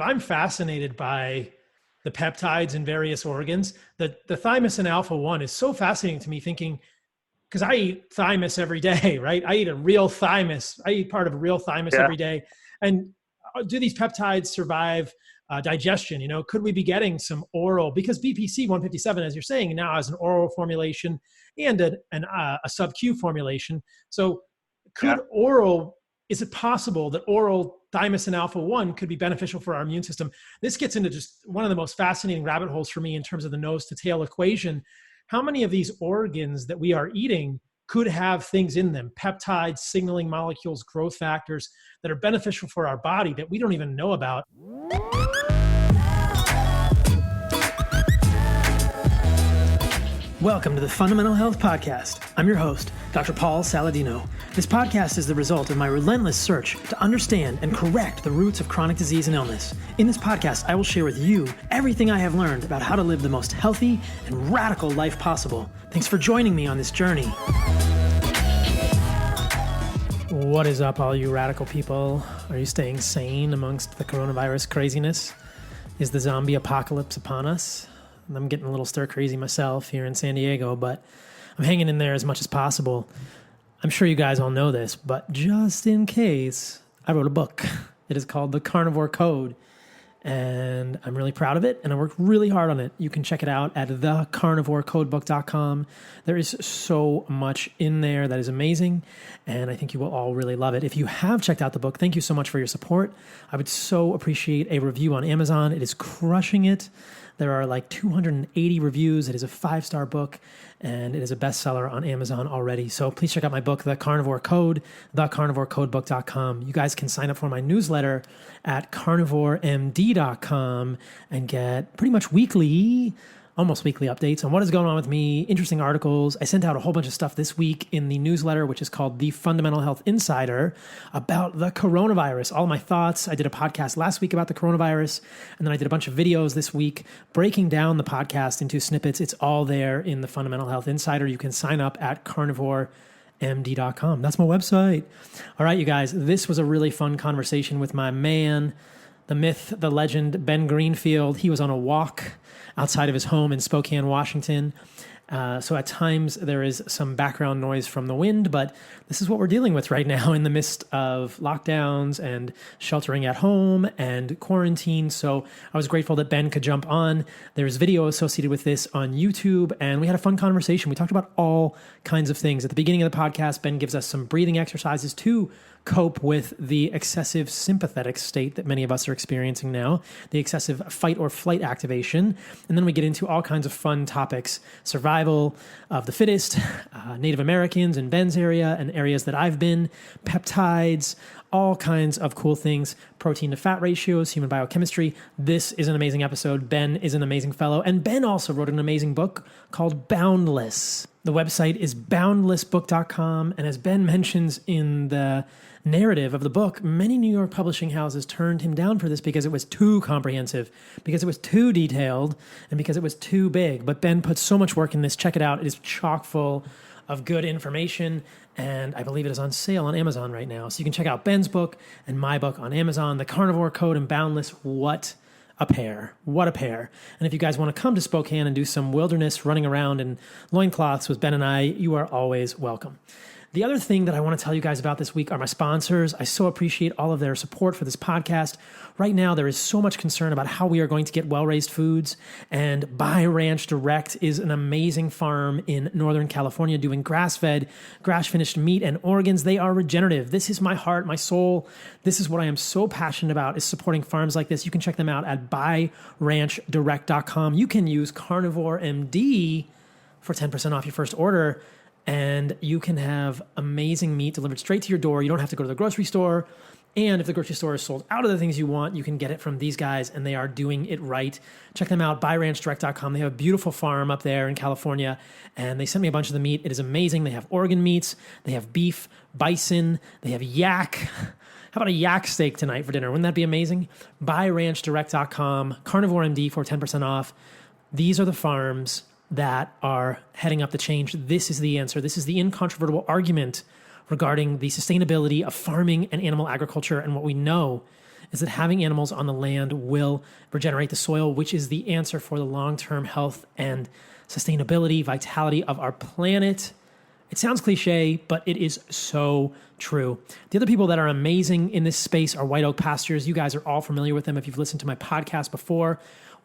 I'm fascinated by the peptides in various organs. The Thymus and Alpha1 is so fascinating to me, thinking, because I eat thymus every day, right? I eat a real thymus. I eat part of a real thymus every day. And do these peptides survive digestion? Could we be getting some oral, because BPC 157, as you're saying, now has an oral formulation and a sub-Q formulation. So is it possible that oral Thymus and Alpha1 could be beneficial for our immune system? This gets into just one of the most fascinating rabbit holes for me in terms of the nose to tail equation. How many of these organs that we are eating could have things in them, peptides, signaling molecules, growth factors that are beneficial for our body that we don't even know about? Welcome to the Fundamental Health Podcast. I'm your host, Dr. Paul Saladino. This podcast is the result of my relentless search to understand and correct the roots of chronic disease and illness. In this podcast, I will share with you everything I have learned about how to live the most healthy and radical life possible. Thanks for joining me on this journey. What is up, all you radical people? Are you staying sane amongst the coronavirus craziness? Is the zombie apocalypse upon us? I'm getting a little stir crazy myself here in San Diego, but I'm hanging in there as much as possible. I'm sure you guys all know this, but just in case, I wrote a book. It is called The Carnivore Code, and I'm really proud of it, and I worked really hard on it. You can check it out at thecarnivorecodebook.com. There is so much in there that is amazing, and I think you will all really love it. If you have checked out the book, thank you so much for your support. I would so appreciate a review on Amazon. It is crushing it. There are like 280 reviews. It is a 5-star book, and it is a bestseller on Amazon already. So please check out my book, The Carnivore Code, thecarnivorecodebook.com. You guys can sign up for my newsletter at carnivoremd.com and get pretty much almost weekly updates on what is going on with me, interesting articles. I sent out a whole bunch of stuff this week in the newsletter, which is called The Fundamental Health Insider, about the coronavirus. All my thoughts. I did a podcast last week about the coronavirus, and then I did a bunch of videos this week breaking down the podcast into snippets. It's all there in the Fundamental Health Insider. You can sign up at carnivoremd.com. That's my website. All right, you guys, this was a really fun conversation with my man, the myth, the legend, Ben Greenfield. He was on a walk outside of his home in Spokane, Washington. So at times there is some background noise from the wind, but this is what we're dealing with right now in the midst of lockdowns and sheltering at home and quarantine. So I was grateful that Ben could jump on. There's video associated with this on YouTube, and we had a fun conversation. We talked about all kinds of things. At the beginning of the podcast, Ben gives us some breathing exercises to cope with the excessive sympathetic state that many of us are experiencing now, the excessive fight or flight activation. And then we get into all kinds of fun topics: survival of the fittest, Native Americans in Ben's area and areas that I've been, peptides, all kinds of cool things, protein to fat ratios, human biochemistry. This is an amazing episode. Ben is an amazing fellow. And Ben also wrote an amazing book called Boundless. The website is boundlessbook.com. And as Ben mentions in the narrative of the book, many New York publishing houses turned him down for this because it was too comprehensive, because it was too detailed, and because it was too big. But Ben put so much work in this. Check it out. It is chock full of good information, and I believe it is on sale on Amazon right now. So you can check out Ben's book and my book on Amazon, The Carnivore Code and Boundless. What a pair. What a pair. And if you guys want to come to Spokane and do some wilderness running around in loincloths with Ben and I, you are always welcome. The other thing that I want to tell you guys about this week are my sponsors. I so appreciate all of their support for this podcast. Right now, there is so much concern about how we are going to get well-raised foods, and Buy Ranch Direct is an amazing farm in Northern California doing grass-fed, grass-finished meat and organs. They are regenerative. This is my heart, my soul. This is what I am so passionate about, is supporting farms like this. You can check them out at buyranchdirect.com. You can use Carnivore MD for 10% off your first order, and you can have amazing meat delivered straight to your door. You don't have to go to the grocery store. And if the grocery store is sold out of the things you want, you can get it from these guys, and they are doing it right. Check them out, buyranchdirect.com. They have a beautiful farm up there in California, and they sent me a bunch of the meat. It is amazing. They have organ meats. They have beef, bison. They have yak. How about a yak steak tonight for dinner? Wouldn't that be amazing? Buyranchdirect.com, Carnivore MD for 10% off. These are the farms that are heading up the change. This is the answer. This is the incontrovertible argument regarding the sustainability of farming and animal agriculture. And what we know is that having animals on the land will regenerate the soil, which is the answer for the long-term health and sustainability, vitality of our planet. It sounds cliche, but it is so true. The other people that are amazing in this space are White Oak Pastures. You guys are all familiar with them if you've listened to my podcast before.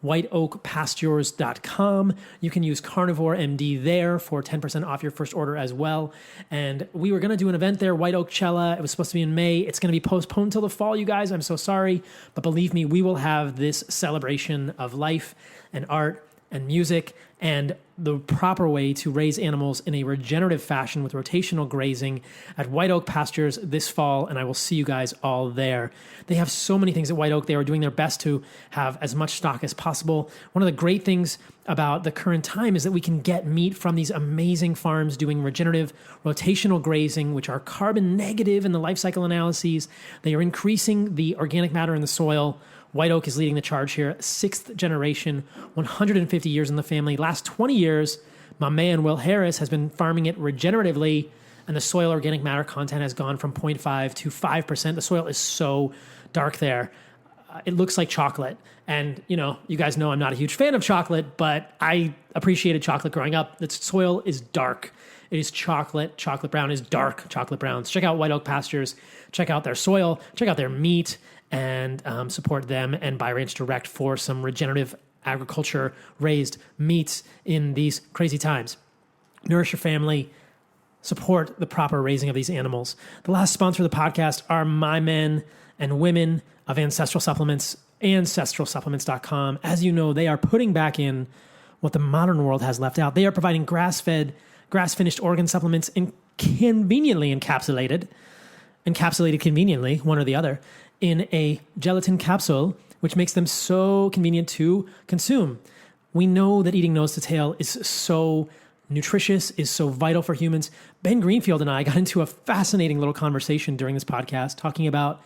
whiteoakpastures.com. You can use Carnivore MD there for 10% off your first order as well. And we were going to do an event there, White Oak Cella. It was supposed to be in May. It's going to be postponed till the fall, you guys. I'm so sorry. But believe me, we will have this celebration of life and art and music and the proper way to raise animals in a regenerative fashion with rotational grazing at White Oak Pastures this fall, and I will see you guys all there. They have so many things at White Oak. They are doing their best to have as much stock as possible. One of the great things about the current time is that we can get meat from these amazing farms doing regenerative rotational grazing, which are carbon negative in the life cycle analyses. They are increasing the organic matter in the soil. White Oak is leading the charge here. Sixth generation, 150 years in the family. Last 20 years, my man Will Harris has been farming it regeneratively, and the soil organic matter content has gone from 0.5 to 5%. The soil is so dark there. It looks like chocolate. And, you guys know I'm not a huge fan of chocolate, but I appreciated chocolate growing up. The soil is dark. It is chocolate. Chocolate brown is dark chocolate browns. Check out White Oak Pastures. Check out their soil. Check out their meat. And support them and Buy Ranch Direct for some regenerative agriculture raised meats in these crazy times. Nourish your family. Support the proper raising of these animals. The last sponsor of the podcast are my men and women of Ancestral Supplements, ancestralsupplements.com. As you know, they are putting back in what the modern world has left out. They are providing grass-fed, grass-finished organ supplements conveniently encapsulated conveniently, one or the other, in a gelatin capsule, which makes them so convenient to consume. We know that eating nose to tail is so nutritious, is so vital for humans. Ben Greenfield and I got into a fascinating little conversation during this podcast talking about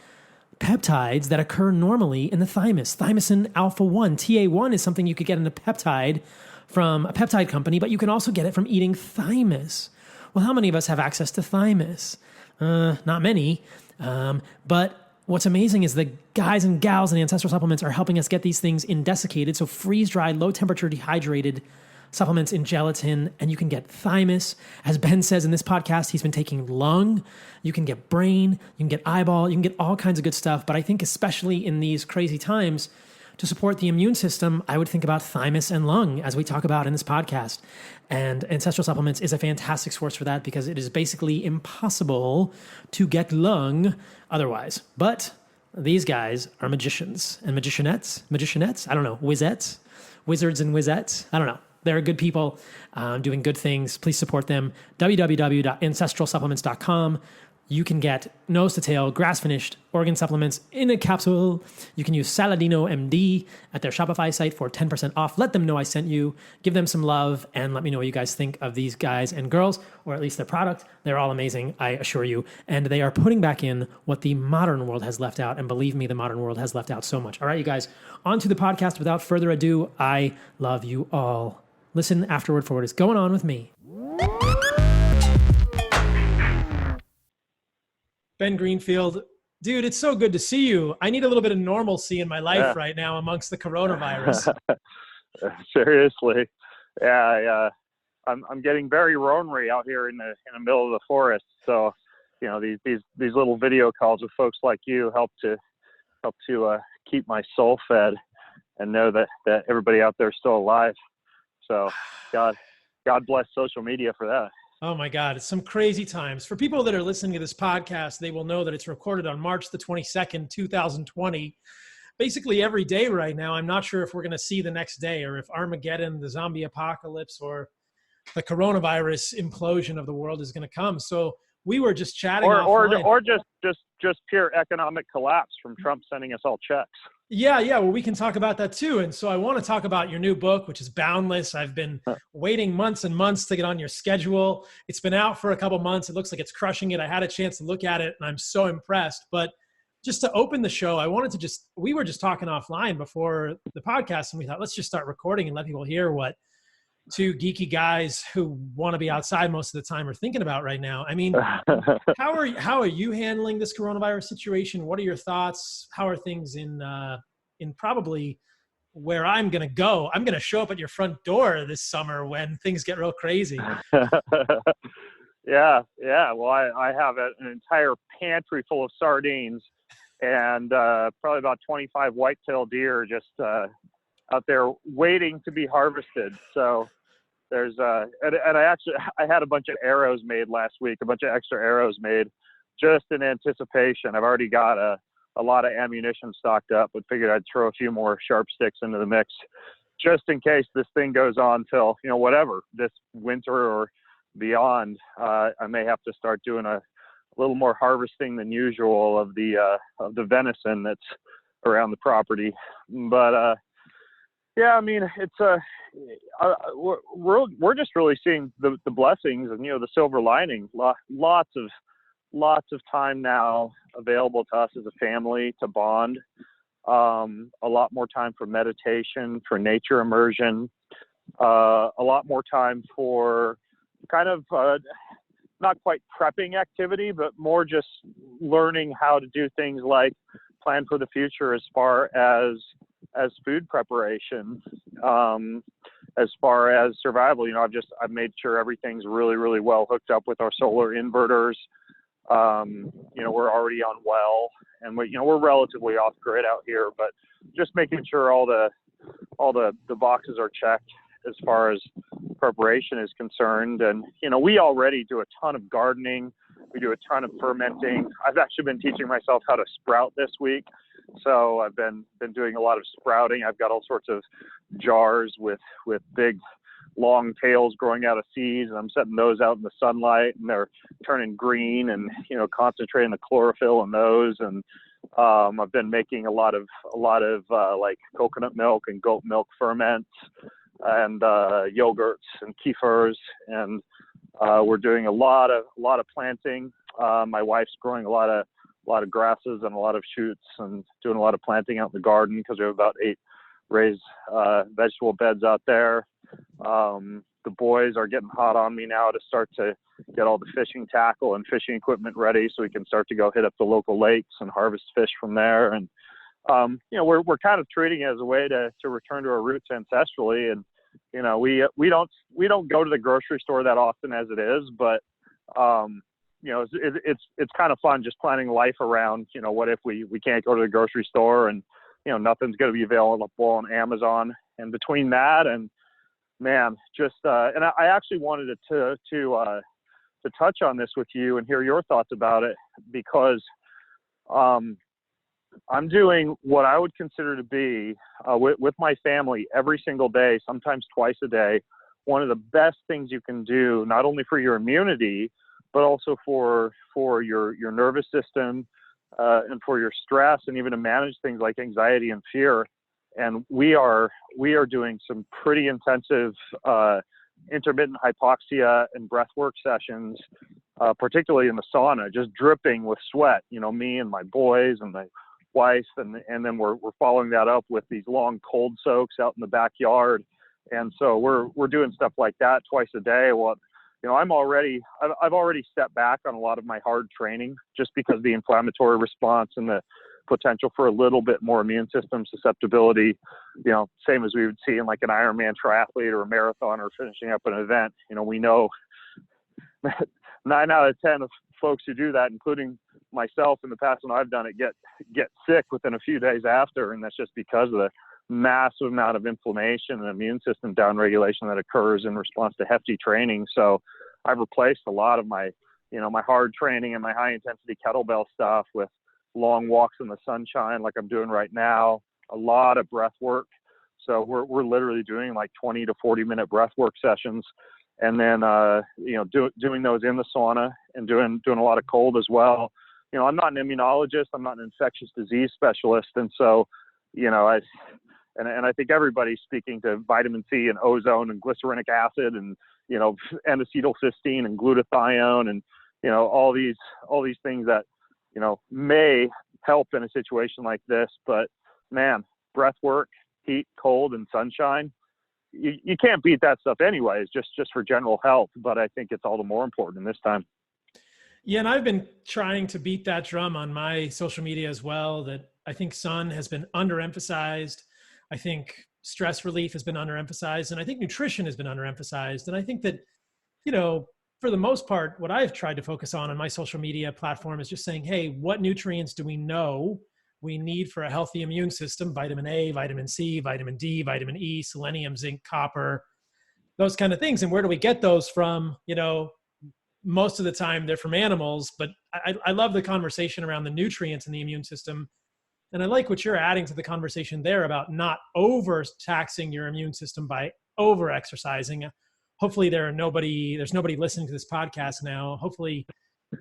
peptides that occur normally in the thymus. Thymus and Alpha1. TA1 is something you could get in a peptide from a peptide company, but you can also get it from eating thymus. Well, how many of us have access to thymus? Not many, but what's amazing is the guys and gals in Ancestral Supplements are helping us get these things in desiccated, so freeze-dried, low-temperature, dehydrated supplements in gelatin, and you can get thymus. As Ben says in this podcast, he's been taking lung. You can get brain. You can get eyeball. You can get all kinds of good stuff, but I think especially in these crazy times, to support the immune system, I would think about thymus and lung, as we talk about in this podcast. And Ancestral Supplements is a fantastic source for that because it is basically impossible to get lung otherwise. But these guys are magicians and magicianettes, I don't know, wizettes, wizards and wizettes, I don't know. They're good people doing good things. Please support them. www.ancestralsupplements.com. You can get nose to tail, grass-finished organ supplements in a capsule. You can use Saladino MD at their Shopify site for 10% off. Let them know I sent you. Give them some love and let me know what you guys think of these guys and girls, or at least their product. They're all amazing, I assure you. And they are putting back in what the modern world has left out. And believe me, the modern world has left out so much. All right, you guys, on to the podcast. Without further ado, I love you all. Listen afterward for what is going on with me. Ben Greenfield, dude, it's so good to see you. I need a little bit of normalcy in my life right now amongst the coronavirus. Seriously. Yeah, I'm getting very ornery out here in the middle of the forest. So, these little video calls with folks like you help to keep my soul fed and know that everybody out there is still alive. So God bless social media for that. Oh my God, it's some crazy times. For people that are listening to this podcast, they will know that it's recorded on March the 22nd, 2020. Basically every day right now, I'm not sure if we're going to see the next day or if Armageddon, the zombie apocalypse, or the coronavirus implosion of the world is going to come. So we were just chatting offline. Or just pure economic collapse from Trump sending us all checks. Yeah. Well, we can talk about that too. And so I want to talk about your new book, which is Boundless. I've been waiting months and months to get on your schedule. It's been out for a couple months. It looks like it's crushing it. I had a chance to look at it and I'm so impressed. But just to open the show, we were just talking offline before the podcast and we thought, let's just start recording and let people hear what two geeky guys who want to be outside most of the time are thinking about right now. I mean, how are you handling this coronavirus situation? What are your thoughts? How are things in probably where I'm going to go? I'm going to show up at your front door this summer when things get real crazy. Yeah. Well, I have an entire pantry full of sardines and probably about 25 white-tailed deer just out there waiting to be harvested. So there's and I had a bunch of arrows made last week, a bunch of extra arrows made just in anticipation. I've already got a lot of ammunition stocked up, but figured I'd throw a few more sharp sticks into the mix just in case this thing goes on till, whatever, this winter or beyond. I may have to start doing a little more harvesting than usual of the venison that's around the property. But yeah, I mean, it's we're just really seeing the blessings and the silver lining. Lots of time now available to us as a family to bond. A lot more time for meditation, for nature immersion. A lot more time for kind of not quite prepping activity, but more just learning how to do things like plan for the future as far as food preparation, as far as survival. I've made sure everything's really, really well hooked up with our solar inverters. We're already on well, and we're relatively off grid out here, but just making sure all the boxes are checked as far as preparation is concerned. And we already do a ton of gardening. We do a ton of fermenting. I've actually been teaching myself how to sprout this week, so I've been doing a lot of sprouting. I've got all sorts of jars with big long tails growing out of seeds, and I'm setting those out in the sunlight, and they're turning green, and concentrating the chlorophyll in those. And I've been making a lot of like coconut milk and goat milk ferments and yogurts and kefirs, and we're doing a lot of planting. My wife's growing a lot of grasses and a lot of shoots, and doing a lot of planting out in the garden because we have about 8 raised vegetable beds out there. The boys are getting hot on me now to start to get all the fishing tackle and fishing equipment ready so we can start to go hit up the local lakes and harvest fish from there. And we're kind of treating it as a way to return to our roots ancestrally. And we don't go to the grocery store that often as it is, but it's kind of fun just planning life around what if we can't go to the grocery store, and nothing's going to be available on Amazon. And between that and man, just and I actually wanted to touch on this with you and hear your thoughts about it, because I'm doing what I would consider to be with my family every single day, sometimes twice a day, one of the best things you can do, not only for your immunity, but also for your nervous system and for your stress, and even to manage things like anxiety and fear. And we are doing some pretty intensive intermittent hypoxia and breathwork sessions, particularly in the sauna, just dripping with sweat. Me and my boys and my wife, and then we're following that up with these long cold soaks out in the backyard. And so we're doing stuff like that twice a day. Well, I've already stepped back on a lot of my hard training just because of the inflammatory response and the potential for a little bit more immune system susceptibility, same as we would see in like an Ironman triathlete or a marathon or finishing up an event. We know 9 out of 10 of folks who do that, including myself in the past when I've done it, get sick within a few days after. And that's just because of the massive amount of inflammation and immune system downregulation that occurs in response to hefty training. So I've replaced a lot of my, my hard training and my high intensity kettlebell stuff with long walks in the sunshine like I'm doing right now, a lot of breath work. So we're literally doing like 20 to 40 minute breath work sessions, and then doing those in the sauna, and doing a lot of cold as well. I'm not an immunologist, I'm not an infectious disease specialist, and so I think everybody's speaking to vitamin C and ozone and glycerinic acid and N-acetylcysteine and glutathione and all these things that may help in a situation like this. But man, breath work, heat, cold, and sunshine, you can't beat that stuff anyways, just for general health. But I think it's all the more important in this time. Yeah, and I've been trying to beat that drum on my social media as well, that I think sun has been underemphasized. I think stress relief has been underemphasized, and I think nutrition has been underemphasized. And I think that, for the most part, what I've tried to focus on my social media platform is just saying, hey, what nutrients do we know we need for a healthy immune system? Vitamin A, vitamin C, vitamin D, vitamin E, selenium, zinc, copper, those kind of things. And where do we get those from? Most of the time they're from animals, but I love the conversation around the nutrients in the immune system. And I like what you're adding to the conversation there about not overtaxing your immune system by over exercising. Hopefully there's nobody listening to this podcast now. Hopefully,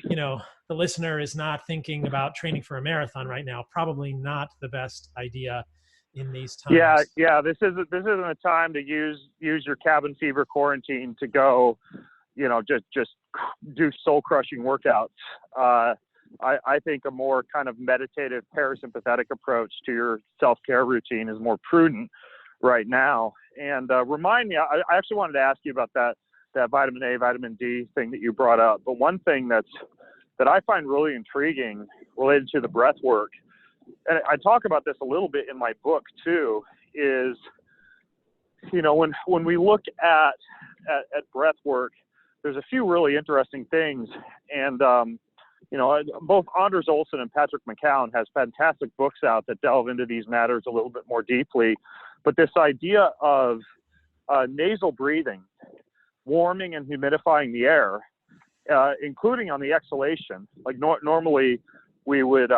the listener is not thinking about training for a marathon right now. Probably not the best idea in these times. Yeah. This isn't a time to use your cabin fever quarantine to go, just do soul crushing workouts. I think a more kind of meditative parasympathetic approach to your self-care routine is more prudent right now. And remind me, I actually wanted to ask you about that vitamin A, vitamin D thing that you brought up. But one thing that I find really intriguing related to the breath work, and I talk about this a little bit in my book too, is, when we look at breath work, there's a few really interesting things. And, both Anders Olsen and Patrick McCown has fantastic books out that delve into these matters a little bit more deeply. But this idea of nasal breathing, warming and humidifying the air, including on the exhalation, like normally we would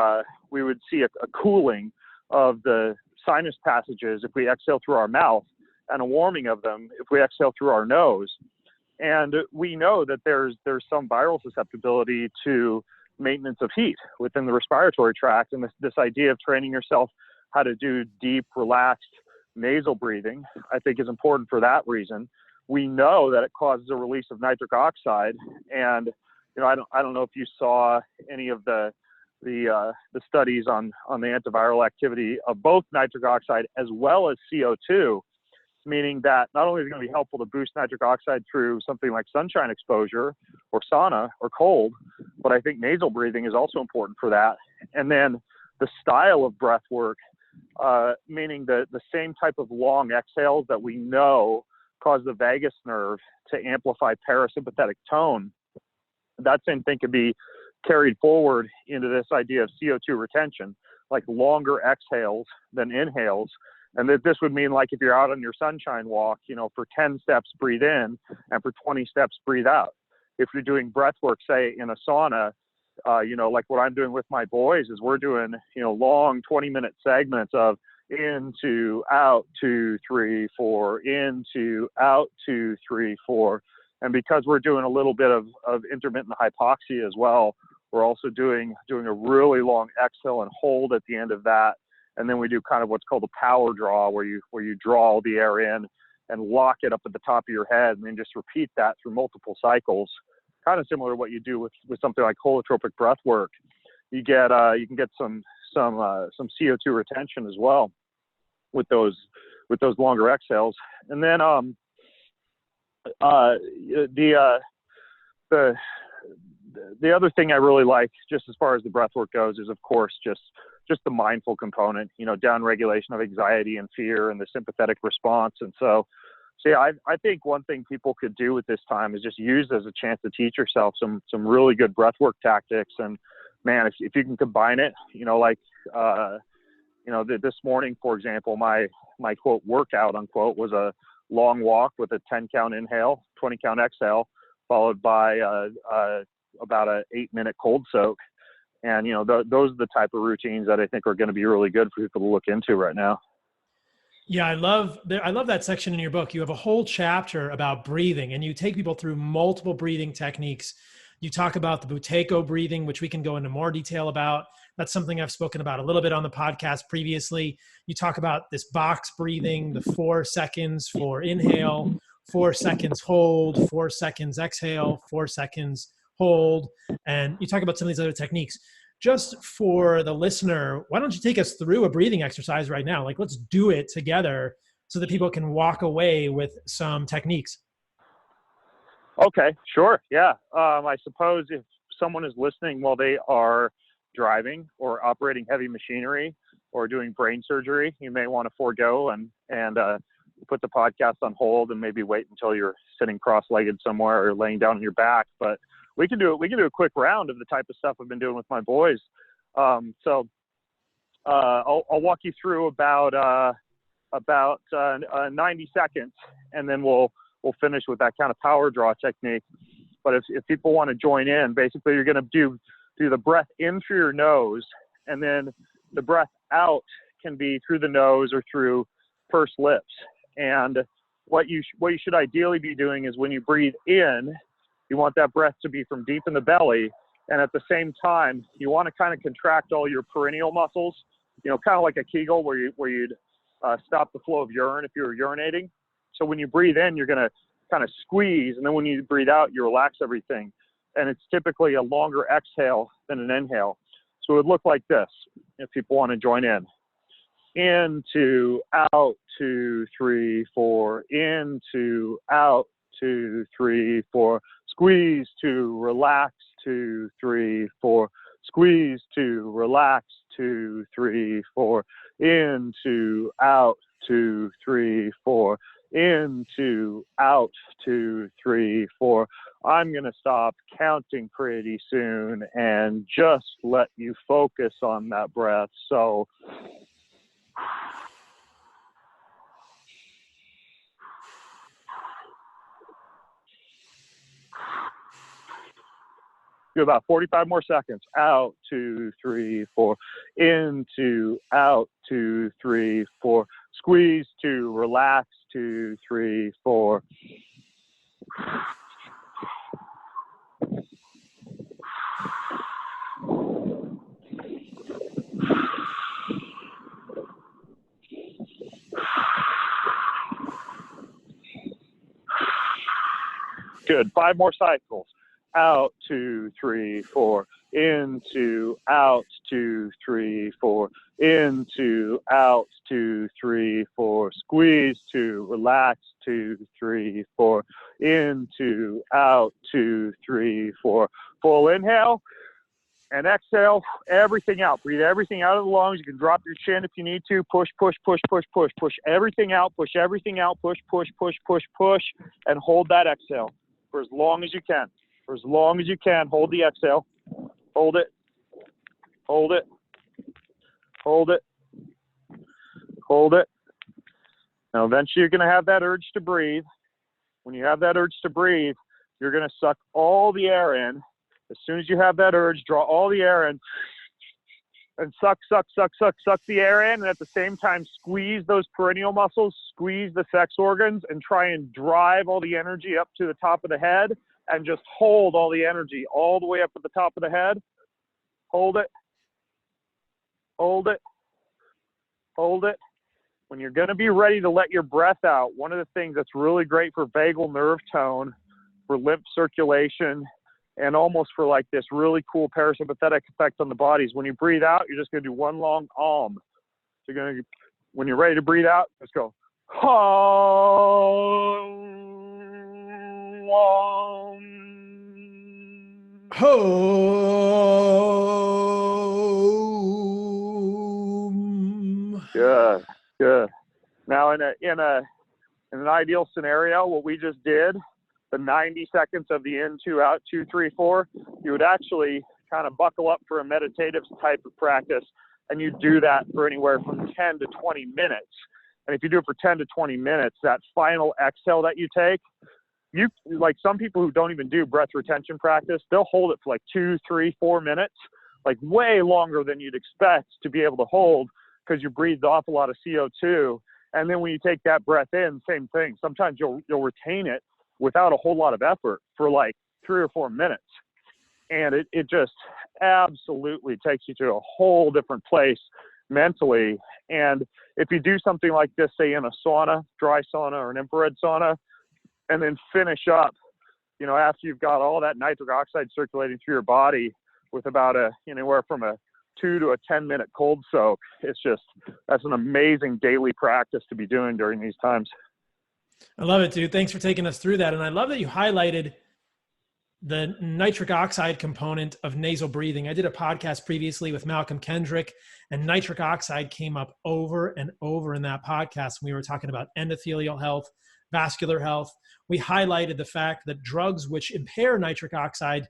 see a cooling of the sinus passages if we exhale through our mouth, and a warming of them if we exhale through our nose. And we know that there's some viral susceptibility to maintenance of heat within the respiratory tract. And this idea of training yourself how to do deep, relaxed nasal breathing, I think, is important for that reason. We know that it causes a release of nitric oxide. And, I don't know if you saw any of the studies on the antiviral activity of both nitric oxide as well as CO2, meaning that not only is it going to be helpful to boost nitric oxide through something like sunshine exposure or sauna or cold, but I think nasal breathing is also important for that. And then the style of breath work, meaning the same type of long exhales that we know cause the vagus nerve to amplify parasympathetic tone, that same thing could be carried forward into this idea of CO2 retention, like longer exhales than inhales. And this would mean, like, if you're out on your sunshine walk, for 10 steps, breathe in, and for 20 steps, breathe out. If you're doing breath work, say in a sauna, like what I'm doing with my boys is we're doing, long 20-minute segments of into, out, 2, 3, 4, into, out, 2, 3, 4. And because we're doing a little bit of intermittent hypoxia as well, we're also doing a really long exhale and hold at the end of that. And then we do kind of what's called a power draw, where you draw all the air in and lock it up at the top of your head, and then just repeat that through multiple cycles. Kind of similar to what you do with something like holotropic breath work. You can get some CO2 retention as well with those longer exhales. And then the other thing I really like, just as far as the breath work goes, is of course just the mindful component, down regulation of anxiety and fear and the sympathetic response. And so yeah, I think one thing people could do with this time is just use it as a chance to teach yourself some really good breathwork tactics. And man, if you can combine it, this morning, for example, my quote workout unquote was a long walk with a 10 count inhale, 20 count exhale, followed by about a 8-minute cold soak. And, those are the type of routines that I think are going to be really good for people to look into right now. Yeah, I love that section in your book. You have a whole chapter about breathing, and you take people through multiple breathing techniques. You talk about the Buteyko breathing, which we can go into more detail about. That's something I've spoken about a little bit on the podcast previously. You talk about this box breathing, the 4 seconds for inhale, 4 seconds hold, 4 seconds exhale, 4 seconds hold. And you talk about some of these other techniques. Just for the listener, why don't you take us through a breathing exercise right now? Like, let's do it together so that people can walk away with some techniques. Okay, sure. Yeah. I suppose if someone is listening while they are driving or operating heavy machinery or doing brain surgery, you may want to forego and put the podcast on hold and maybe wait until you're sitting cross-legged somewhere or laying down on your back. But we can do a quick round of the type of stuff I've been doing with my boys. So I'll walk you through about 90 seconds, and then we'll finish with that kind of power draw technique. But if people want to join in, basically you're going to do the breath in through your nose, and then the breath out can be through the nose or through pursed lips. And what you should ideally be doing is when you breathe in, you want that breath to be from deep in the belly, and at the same time you want to kind of contract all your perineal muscles, kind of like a Kegel where you'd stop the flow of urine if you were urinating. So when you breathe in, you're going to kind of squeeze, and then when you breathe out, you relax everything. And it's typically a longer exhale than an inhale. So it would look like this if people want to join in. Into, out, 2, 3, 4. Into, out, 2, 3, 4. Squeeze to relax, 2, 3, 4. Squeeze to relax, 2, 3, 4. Into, out, 2, 3, 4. Into, out, 2, 3, 4. I'm going to stop counting pretty soon and just let you focus on that breath. So do about 45 more seconds. Out, 2, 3, 4. Into, out, 2, 3, 4. Squeeze to relax, 2, 3, 4. Good. 5 more cycles. Out, 2, 3, 4. Into, out, 2, 3, 4. Into, out, 2, 3, 4. Squeeze to relax, 2, 3, 4. Into, out, 2, 3, 4. Full inhale and exhale everything out. Breathe everything out of the lungs. You can drop your chin if you need to. Push, push, push, push, push. Push everything out. Push everything out. Push, push, push, push, push. And hold that exhale for as long as you can. For as long as you can, hold the exhale. Hold it. Hold it. Hold it. Hold it. Now, eventually you're going to have that urge to breathe. When you have that urge to breathe, you're going to suck all the air in. As soon as you have that urge, draw all the air in and suck the air in. And at the same time, squeeze those perineal muscles, squeeze the sex organs, and try and drive all the energy up to the top of the head. And just hold all the energy all the way up at the top of the head. Hold it. Hold it. Hold it. When you're going to be ready to let your breath out, one of the things that's really great for vagal nerve tone, for lymph circulation, and almost for like this really cool parasympathetic effect on the body is when you breathe out, you're just going to do one long om. So you're going to, when you're ready to breathe out, just go hum. Home. Good, good. Now, in an ideal scenario, what we just did, the 90 seconds of the in, 2, out, 2, 3, 4, you would actually kind of buckle up for a meditative type of practice, and you do that for anywhere from 10 to 20 minutes. And if you do it for 10 to 20 minutes, that final exhale that you take, you like some people who don't even do breath retention practice, they'll hold it for like 2, 3, 4 minutes, like way longer than you'd expect to be able to hold because you breathed off a lot of CO2. And then when you take that breath in, same thing. Sometimes you'll retain it without a whole lot of effort for like 3 or 4 minutes. And it just absolutely takes you to a whole different place mentally. And if you do something like this, say in a sauna, dry sauna or an infrared sauna, and then finish up, you know, after you've got all that nitric oxide circulating through your body with about anywhere from a 2 to a 10-minute cold soak. That's an amazing daily practice to be doing during these times. I love it, dude. Thanks for taking us through that. And I love that you highlighted the nitric oxide component of nasal breathing. I did a podcast previously with Malcolm Kendrick, and nitric oxide came up over and over in that podcast. We were talking about endothelial health, vascular health. We highlighted the fact that drugs which impair nitric oxide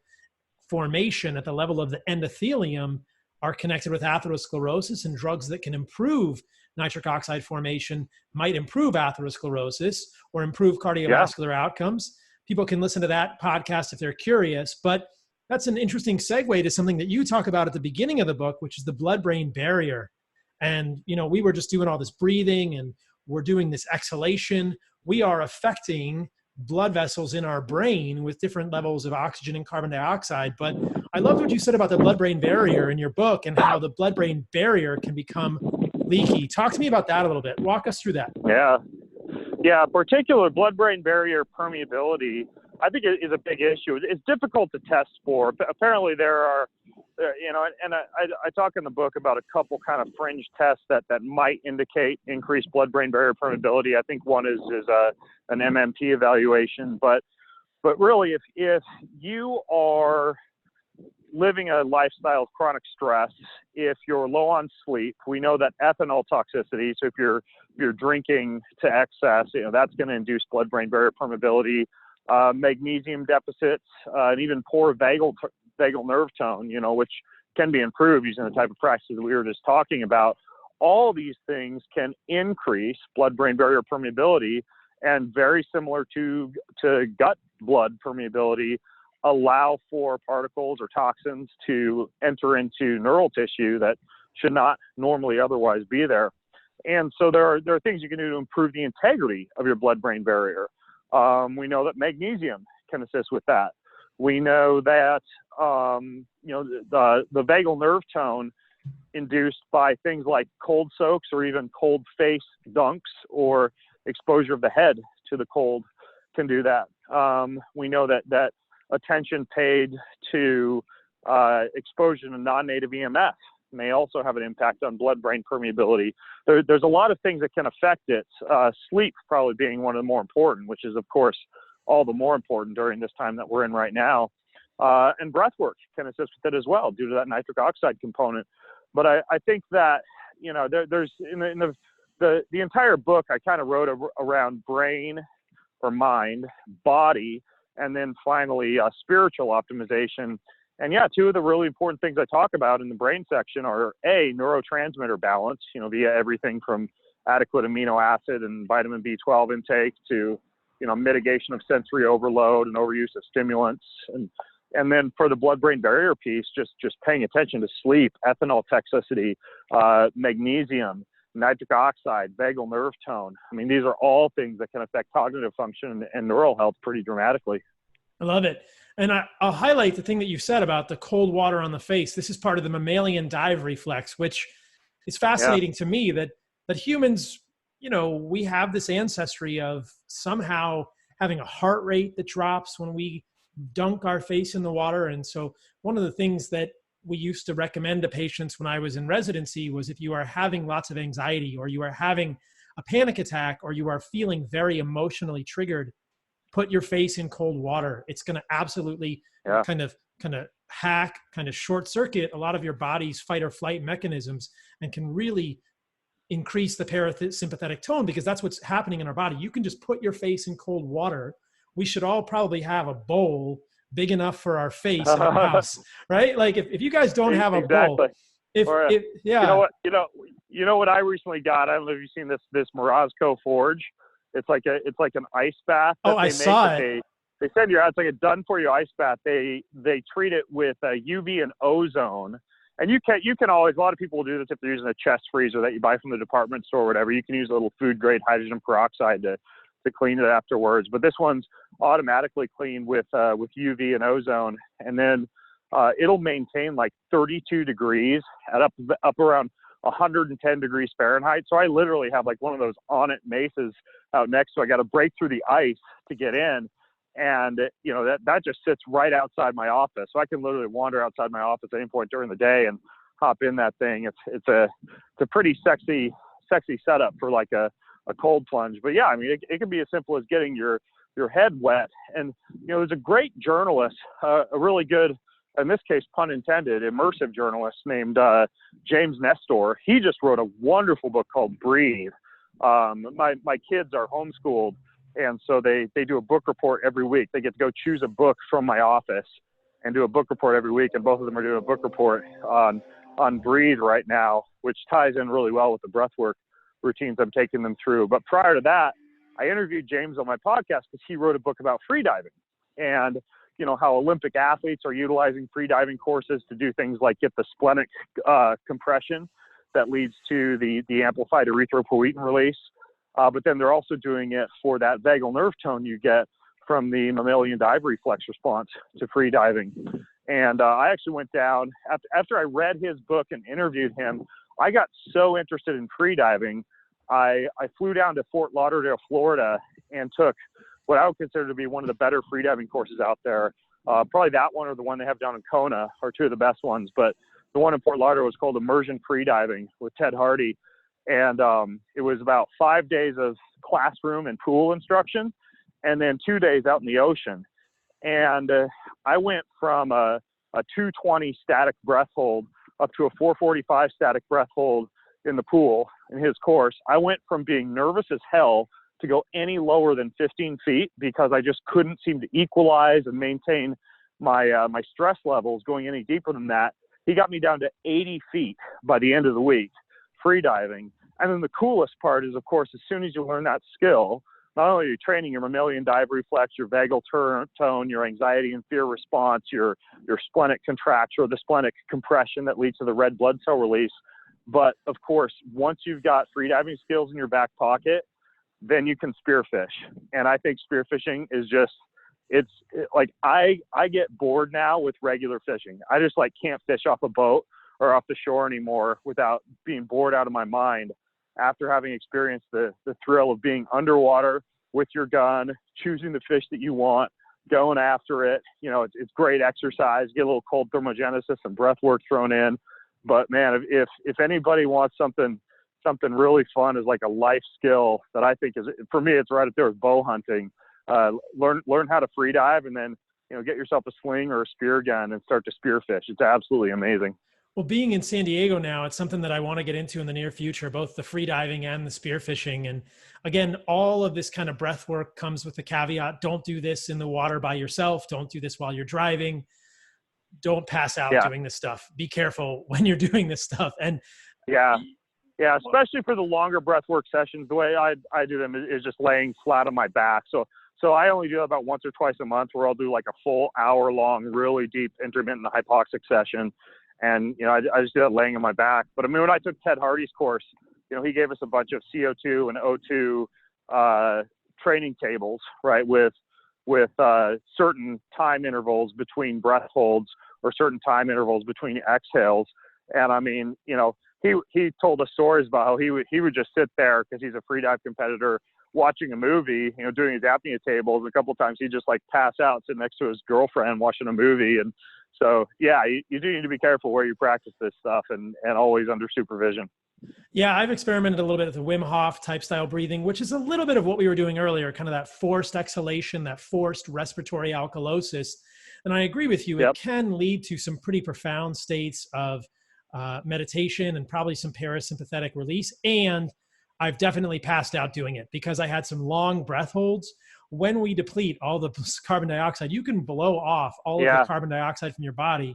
formation at the level of the endothelium are connected with atherosclerosis, and drugs that can improve nitric oxide formation might improve atherosclerosis or improve cardiovascular outcomes. People can listen to that podcast if they're curious, but that's an interesting segue to something that you talk about at the beginning of the book, which is the blood-brain barrier. And, we were just doing all this breathing and we're doing this exhalation. We are affecting blood vessels in our brain with different levels of oxygen and carbon dioxide. But I loved what you said about the blood-brain barrier in your book and how the blood-brain barrier can become leaky. Talk to me about that a little bit. Walk us through that. Yeah, particular blood-brain barrier permeability, I think it is a big issue. It's difficult to test for. Apparently there are, and I talk in the book about a couple kind of fringe tests that might indicate increased blood-brain barrier permeability. I think one is an MMP evaluation, but really if you are living a lifestyle of chronic stress, if you're low on sleep, we know that ethanol toxicity, so if you're drinking to excess, that's going to induce blood-brain barrier permeability, magnesium deficits, and even poor vagal nerve tone, which can be improved using the type of practices that we were just talking about. All these things can increase blood-brain barrier permeability, and very similar to gut blood permeability, allow for particles or toxins to enter into neural tissue that should not normally otherwise be there. And so there are things you can do to improve the integrity of your blood-brain barrier. We know that magnesium can assist with that. We know that the vagal nerve tone induced by things like cold soaks or even cold face dunks or exposure of the head to the cold can do that. We know that attention paid to exposure to non-native EMF may also have an impact on blood-brain permeability. There's a lot of things that can affect it, sleep probably being one of the more important, which is, of course, all the more important during this time that we're in right now. And breathwork can assist with it as well due to that nitric oxide component. But I think that, there's in the entire book, I kind of wrote around brain or mind, body, and then finally spiritual optimization. And yeah, two of the really important things I talk about in the brain section are neurotransmitter balance, via everything from adequate amino acid and vitamin B12 intake to, mitigation of sensory overload and overuse of stimulants. And then for the blood-brain barrier piece, just paying attention to sleep, ethanol toxicity, magnesium, nitric oxide, vagal nerve tone. I mean, these are all things that can affect cognitive function and neural health pretty dramatically. I love it. And I'll highlight the thing that you said about the cold water on the face. This is part of the mammalian dive reflex, which is fascinating to me that humans, we have this ancestry of somehow having a heart rate that drops when we dunk our face in the water. And so one of the things that we used to recommend to patients when I was in residency was if you are having lots of anxiety or you are having a panic attack or you are feeling very emotionally triggered, put your face in cold water. It's going to absolutely kind of hack, kind of short circuit a lot of your body's fight or flight mechanisms and can really increase the parasympathetic tone, because that's what's happening in our body. You can just put your face in cold water. We should all probably have a bowl big enough for our face in our house, right? Like if you guys don't have a bowl, you know what I recently got? I don't know if you've seen this Morozco Forge. It's like an ice bath. I saw it. They send you out. It's like a done for you ice bath. They treat it with UV and ozone. And you can always, a lot of people will do this if they're using a chest freezer that you buy from the department store or whatever. You can use a little food grade hydrogen peroxide to clean it afterwards. But this one's automatically cleaned with UV and ozone. And then it'll maintain like 32 degrees at up around 110 degrees Fahrenheit. So I literally have like one of those on-it maces out next to. I got to break through the ice to get in. And, that just sits right outside my office. So I can literally wander outside my office at any point during the day. And hop in that thing. It's a pretty sexy setup for like a cold plunge. But yeah, I mean, it can be as simple as getting your head wet. And, you know, there's a great journalist, a really good, in this case, pun intended, immersive journalist named James Nestor. He just wrote a wonderful book called Breathe. My kids are homeschooled, and so they do a book report every week. They get to go choose a book from my office and do a book report every week, and both of them are doing a book report on Breathe right now, which ties in really well with the breathwork routines I'm taking them through. But prior to that, I interviewed James on my podcast because he wrote a book about freediving and, you know, how Olympic athletes are utilizing freediving courses to do things like get the splenic compression that leads to the amplified erythropoietin release. But then they're also doing it for that vagal nerve tone you get from the mammalian dive reflex response to freediving. And I actually went down, after I read his book and interviewed him, I got so interested in freediving, I flew down to Fort Lauderdale, Florida, and took what I would consider to be one of the better freediving courses out there. Probably that one or the one they have down in Kona are two of the best ones. But the one in Fort Lauderdale was called Immersion Freediving with Ted Hardy. And it was about 5 days of classroom and pool instruction, and then 2 days out in the ocean. And I went from a 220 static breath hold up to a 445 static breath hold in the pool in his course. I went from being nervous as hell to go any lower than 15 feet because I just couldn't seem to equalize and maintain my stress levels going any deeper than that. He got me down to 80 feet by the end of the week, free diving. And then the coolest part is, of course, as soon as you learn that skill, not only are you training your mammalian dive reflex, your vagal tone, your anxiety and fear response, your splenic contraction or the splenic compression that leads to the red blood cell release, but of course, once you've got freediving skills in your back pocket, then you can spearfish. And I think spearfishing is just, I get bored now with regular fishing. I just can't fish off a boat or off the shore anymore without being bored out of my mind after having experienced the thrill of being underwater with your gun, choosing the fish that you want, going after it. You know, it's great exercise, get a little cold thermogenesis and breath work thrown in. But man, if anybody wants something really fun as like a life skill that I think is, for me, it's right up there with bow hunting. Learn how to free dive, and then, you know, get yourself a sling or a spear gun and start to spearfish. It's absolutely amazing. Well, being in San Diego now, it's something that I want to get into in the near future, both the free diving and the spearfishing. And again, all of this kind of breath work comes with the caveat: don't do this in the water by yourself. Don't do this while you're driving. Don't pass out doing this stuff. Be careful when you're doing this stuff. And yeah, especially for the longer breath work sessions, the way I do them is just laying flat on my back. So I only do that about once or twice a month, where I'll do like a full hour-long, really deep intermittent hypoxic session. And, you know, I just do that laying on my back. But I mean, when I took Ted Hardy's course, you know, he gave us a bunch of CO2 and O2 training tables, right, with certain time intervals between breath holds or certain time intervals between exhales. And I mean, you know, he told us stories about how he would just sit there because he's a free dive competitor watching a movie, you know, doing his apnea tables. A couple of times he'd just pass out sitting next to his girlfriend watching a movie. And so, yeah, you do need to be careful where you practice this stuff and always under supervision. Yeah, I've experimented a little bit with the Wim Hof type style breathing, which is a little bit of what we were doing earlier, kind of that forced exhalation, that forced respiratory alkalosis. And I agree with you. It can lead to some pretty profound states of meditation and probably some parasympathetic release. And I've definitely passed out doing it because I had some long breath holds. When we deplete all the carbon dioxide, you can blow off all of the carbon dioxide from your body.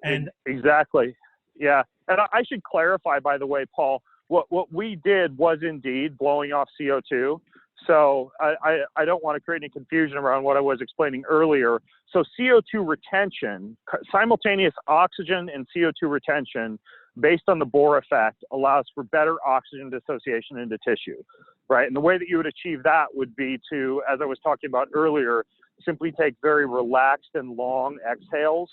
And exactly. Yeah. And I should clarify, by the way, Paul, what we did was indeed blowing off CO2. So I don't want to create any confusion around what I was explaining earlier. So CO2 retention, simultaneous oxygen and CO2 retention based on the Bohr effect, allows for better oxygen dissociation into tissue, right? And the way that you would achieve that would be to, as I was talking about earlier, simply take very relaxed and long exhales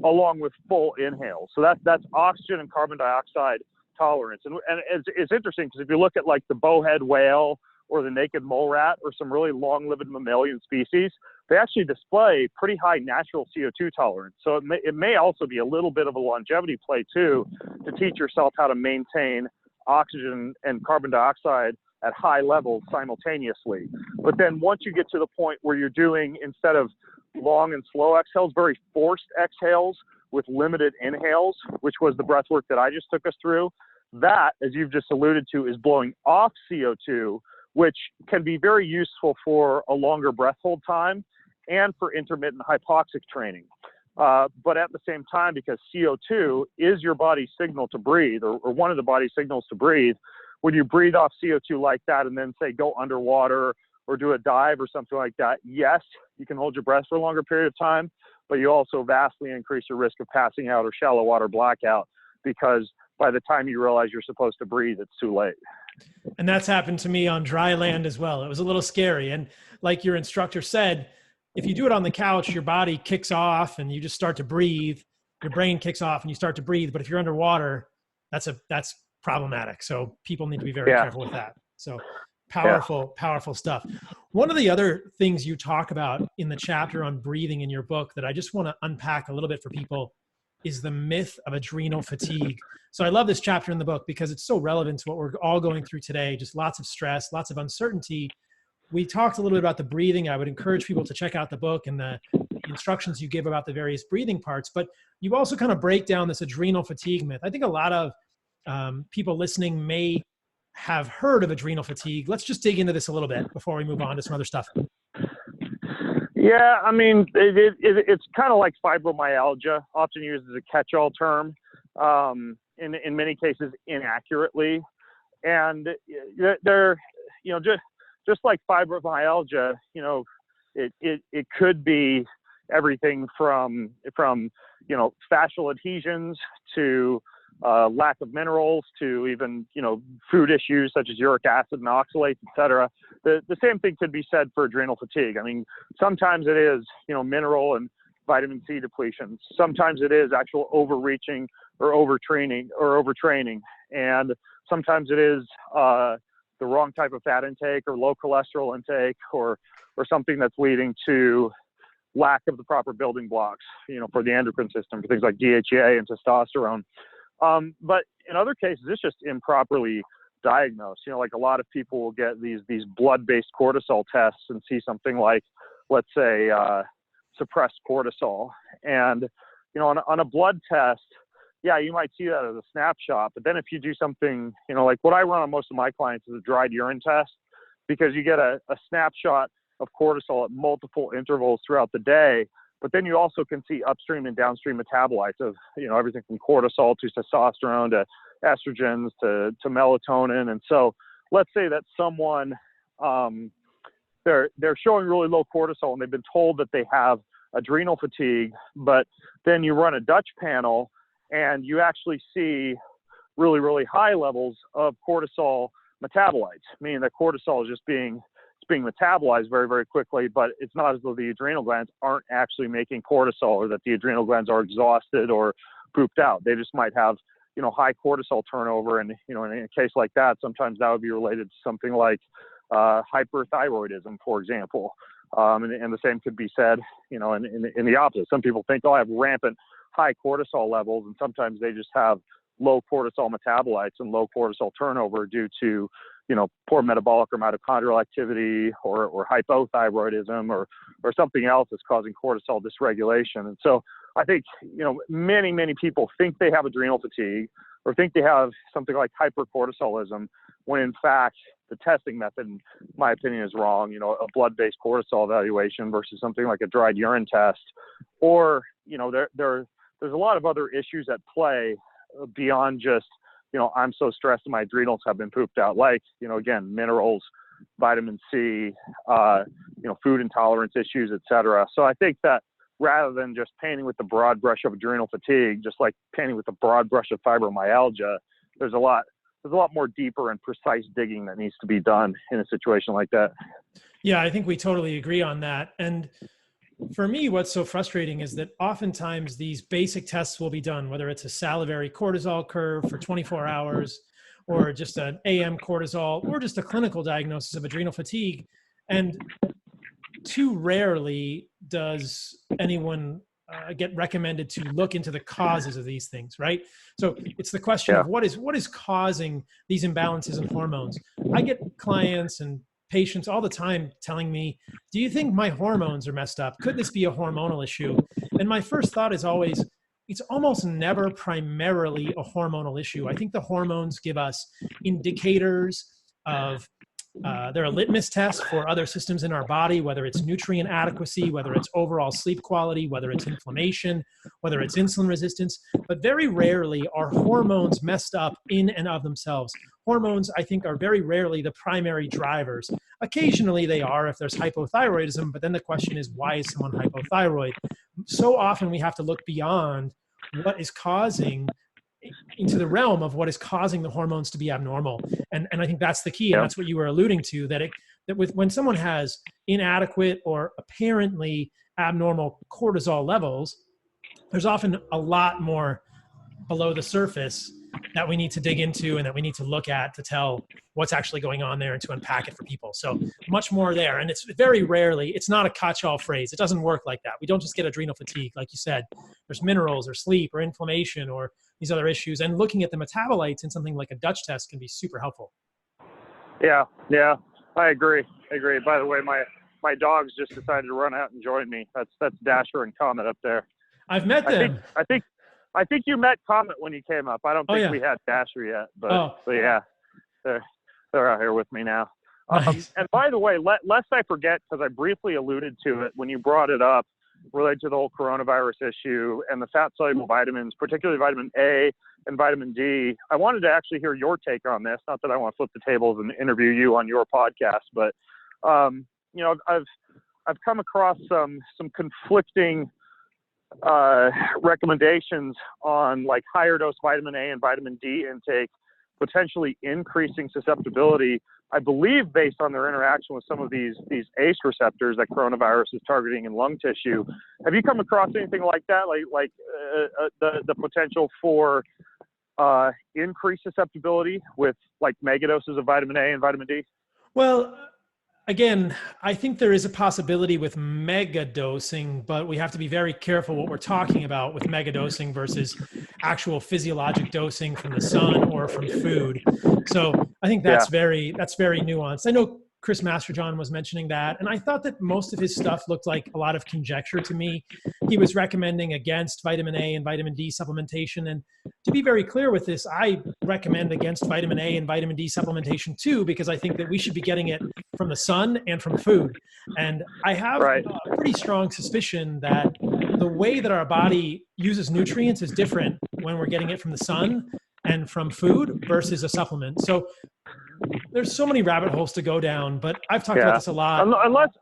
along with full inhales. So that's oxygen and carbon dioxide tolerance. And it's interesting because if you look at like the bowhead whale or the naked mole rat or some really long-lived mammalian species, they actually display pretty high natural CO2 tolerance. So it may also be a little bit of a longevity play too, to teach yourself how to maintain oxygen and carbon dioxide at high levels simultaneously. But then once you get to the point where you're doing, instead of long and slow exhales, very forced exhales with limited inhales, which was the breath work that I just took us through, that, as you've just alluded to, is blowing off CO2, which can be very useful for a longer breath hold time and for intermittent hypoxic training. But at the same time, because CO2 is your body's signal to breathe, or one of the body's signals to breathe, when you breathe off CO2 like that and then say go underwater or do a dive or something like that, yes, you can hold your breath for a longer period of time, but you also vastly increase your risk of passing out or shallow water blackout, because by the time you realize you're supposed to breathe, it's too late. And that's happened to me on dry land as well. It was a little scary. And like your instructor said, if you do it on the couch, your body kicks off and you just start to breathe. Your brain kicks off and you start to breathe. But if you're underwater, that's problematic. So people need to be very careful with that. So powerful stuff. One of the other things you talk about in the chapter on breathing in your book that I just want to unpack a little bit for people is the myth of adrenal fatigue. So I love this chapter in the book because it's so relevant to what we're all going through today. Just lots of stress, lots of uncertainty. We talked a little bit about the breathing. I would encourage people to check out the book and the instructions you give about the various breathing parts, but you also kind of break down this adrenal fatigue myth. I think a lot of people listening may have heard of adrenal fatigue. Let's just dig into this a little bit before we move on to some other stuff. Yeah, I mean, it's kind of like fibromyalgia, often used as a catch-all term, in many cases inaccurately. And they're, just like fibromyalgia, it could be everything from fascial adhesions to lack of minerals to even, food issues such as uric acid and oxalates, et cetera. The same thing could be said for adrenal fatigue. I mean, sometimes it is, mineral and vitamin C depletion. Sometimes it is actual overreaching or overtraining. And sometimes it is the wrong type of fat intake or low cholesterol intake or something that's leading to lack of the proper building blocks, for the endocrine system, for things like DHEA and testosterone. But in other cases, it's just improperly diagnosed. Like a lot of people will get these blood-based cortisol tests and see something like, let's say, suppressed cortisol. And, on a blood test, yeah, you might see that as a snapshot. But then if you do something, like what I run on most of my clients is a dried urine test, because you get a snapshot of cortisol at multiple intervals throughout the day. But then you also can see upstream and downstream metabolites of, everything from cortisol to testosterone to estrogens to melatonin. And so let's say that someone, they're showing really low cortisol and they've been told that they have adrenal fatigue, but then you run a Dutch panel and you actually see really, really high levels of cortisol metabolites, meaning that cortisol is just being metabolized very, very quickly, but it's not as though the adrenal glands aren't actually making cortisol or that the adrenal glands are exhausted or pooped out. They just might have, high cortisol turnover. And, in a case like that, sometimes that would be related to something like hyperthyroidism, for example. And the same could be said, in the opposite. Some people think, I have rampant high cortisol levels, and sometimes they just have low cortisol metabolites and low cortisol turnover due to, poor metabolic or mitochondrial activity or hypothyroidism or something else that's causing cortisol dysregulation. And so I think, many, many people think they have adrenal fatigue or think they have something like hypercortisolism, when in fact the testing method, in my opinion, is wrong. A blood-based cortisol evaluation versus something like a dried urine test, or, there's a lot of other issues at play beyond just, I'm so stressed and my adrenals have been pooped out, like, again, minerals, vitamin C, food intolerance issues, et cetera. So I think that rather than just painting with the broad brush of adrenal fatigue, just like painting with the broad brush of fibromyalgia, there's a lot more deeper and precise digging that needs to be done in a situation like that. Yeah, I think we totally agree on that. And for me, what's so frustrating is that oftentimes these basic tests will be done, whether it's a salivary cortisol curve for 24 hours, or just an AM cortisol, or just a clinical diagnosis of adrenal fatigue. And too rarely does anyone get recommended to look into the causes of these things, right? So it's the question of what is causing these imbalances in hormones. I get clients and patients all the time telling me, do you think my hormones are messed up? Could this be a hormonal issue? And my first thought is always, it's almost never primarily a hormonal issue. I think the hormones give us indicators of they're a litmus test for other systems in our body, whether it's nutrient adequacy, whether it's overall sleep quality, whether it's inflammation, whether it's insulin resistance. But very rarely are hormones messed up in and of themselves. Hormones, I think, are very rarely the primary drivers. Occasionally they are if there's hypothyroidism, but then the question is, why is someone hypothyroid? So often we have to look beyond what is causing into the realm of what is causing the hormones to be abnormal. And I think that's the key. And that's what you were alluding to, that when someone has inadequate or apparently abnormal cortisol levels, there's often a lot more below the surface that we need to dig into and that we need to look at to tell what's actually going on there and to unpack it for people. So much more there. And it's very rarely, it's not a catch-all phrase. It doesn't work like that. We don't just get adrenal fatigue. Like you said, there's minerals or sleep or inflammation or these other issues. And looking at the metabolites in something like a Dutch test can be super helpful. Yeah, I agree. By the way, my dogs just decided to run out and join me. That's Dasher and Comet up there. I've met them. I think you met Comet when you came up. I don't think we had Dasher yet, but yeah, they're out here with me now. Nice. And by the way, lest I forget, because I briefly alluded to it when you brought it up, related to the whole coronavirus issue and the fat-soluble vitamins, particularly vitamin A and vitamin D. I wanted to actually hear your take on this. Not that I want to flip the tables and interview you on your podcast, but I've come across some conflicting recommendations on like higher dose vitamin A and vitamin D intake potentially increasing susceptibility, I believe, based on their interaction with some of these ACE receptors that coronavirus is targeting in lung tissue. Have you come across anything like that, like the potential for increased susceptibility with like megadoses of vitamin A and vitamin D? Well, again, I think there is a possibility with mega dosing, but we have to be very careful what we're talking about with mega dosing versus actual physiologic dosing from the sun or from food. So I think that's very nuanced. I know Chris Masterjohn was mentioning that, and I thought that most of his stuff looked like a lot of conjecture to me. He was recommending against vitamin A and vitamin D supplementation. And to be very clear with this, I recommend against vitamin A and vitamin D supplementation too, because I think that we should be getting it from the sun and from food. And I have a pretty strong suspicion that the way that our body uses nutrients is different when we're getting it from the sun and from food versus a supplement. So there's so many rabbit holes to go down, but I've talked about this a lot.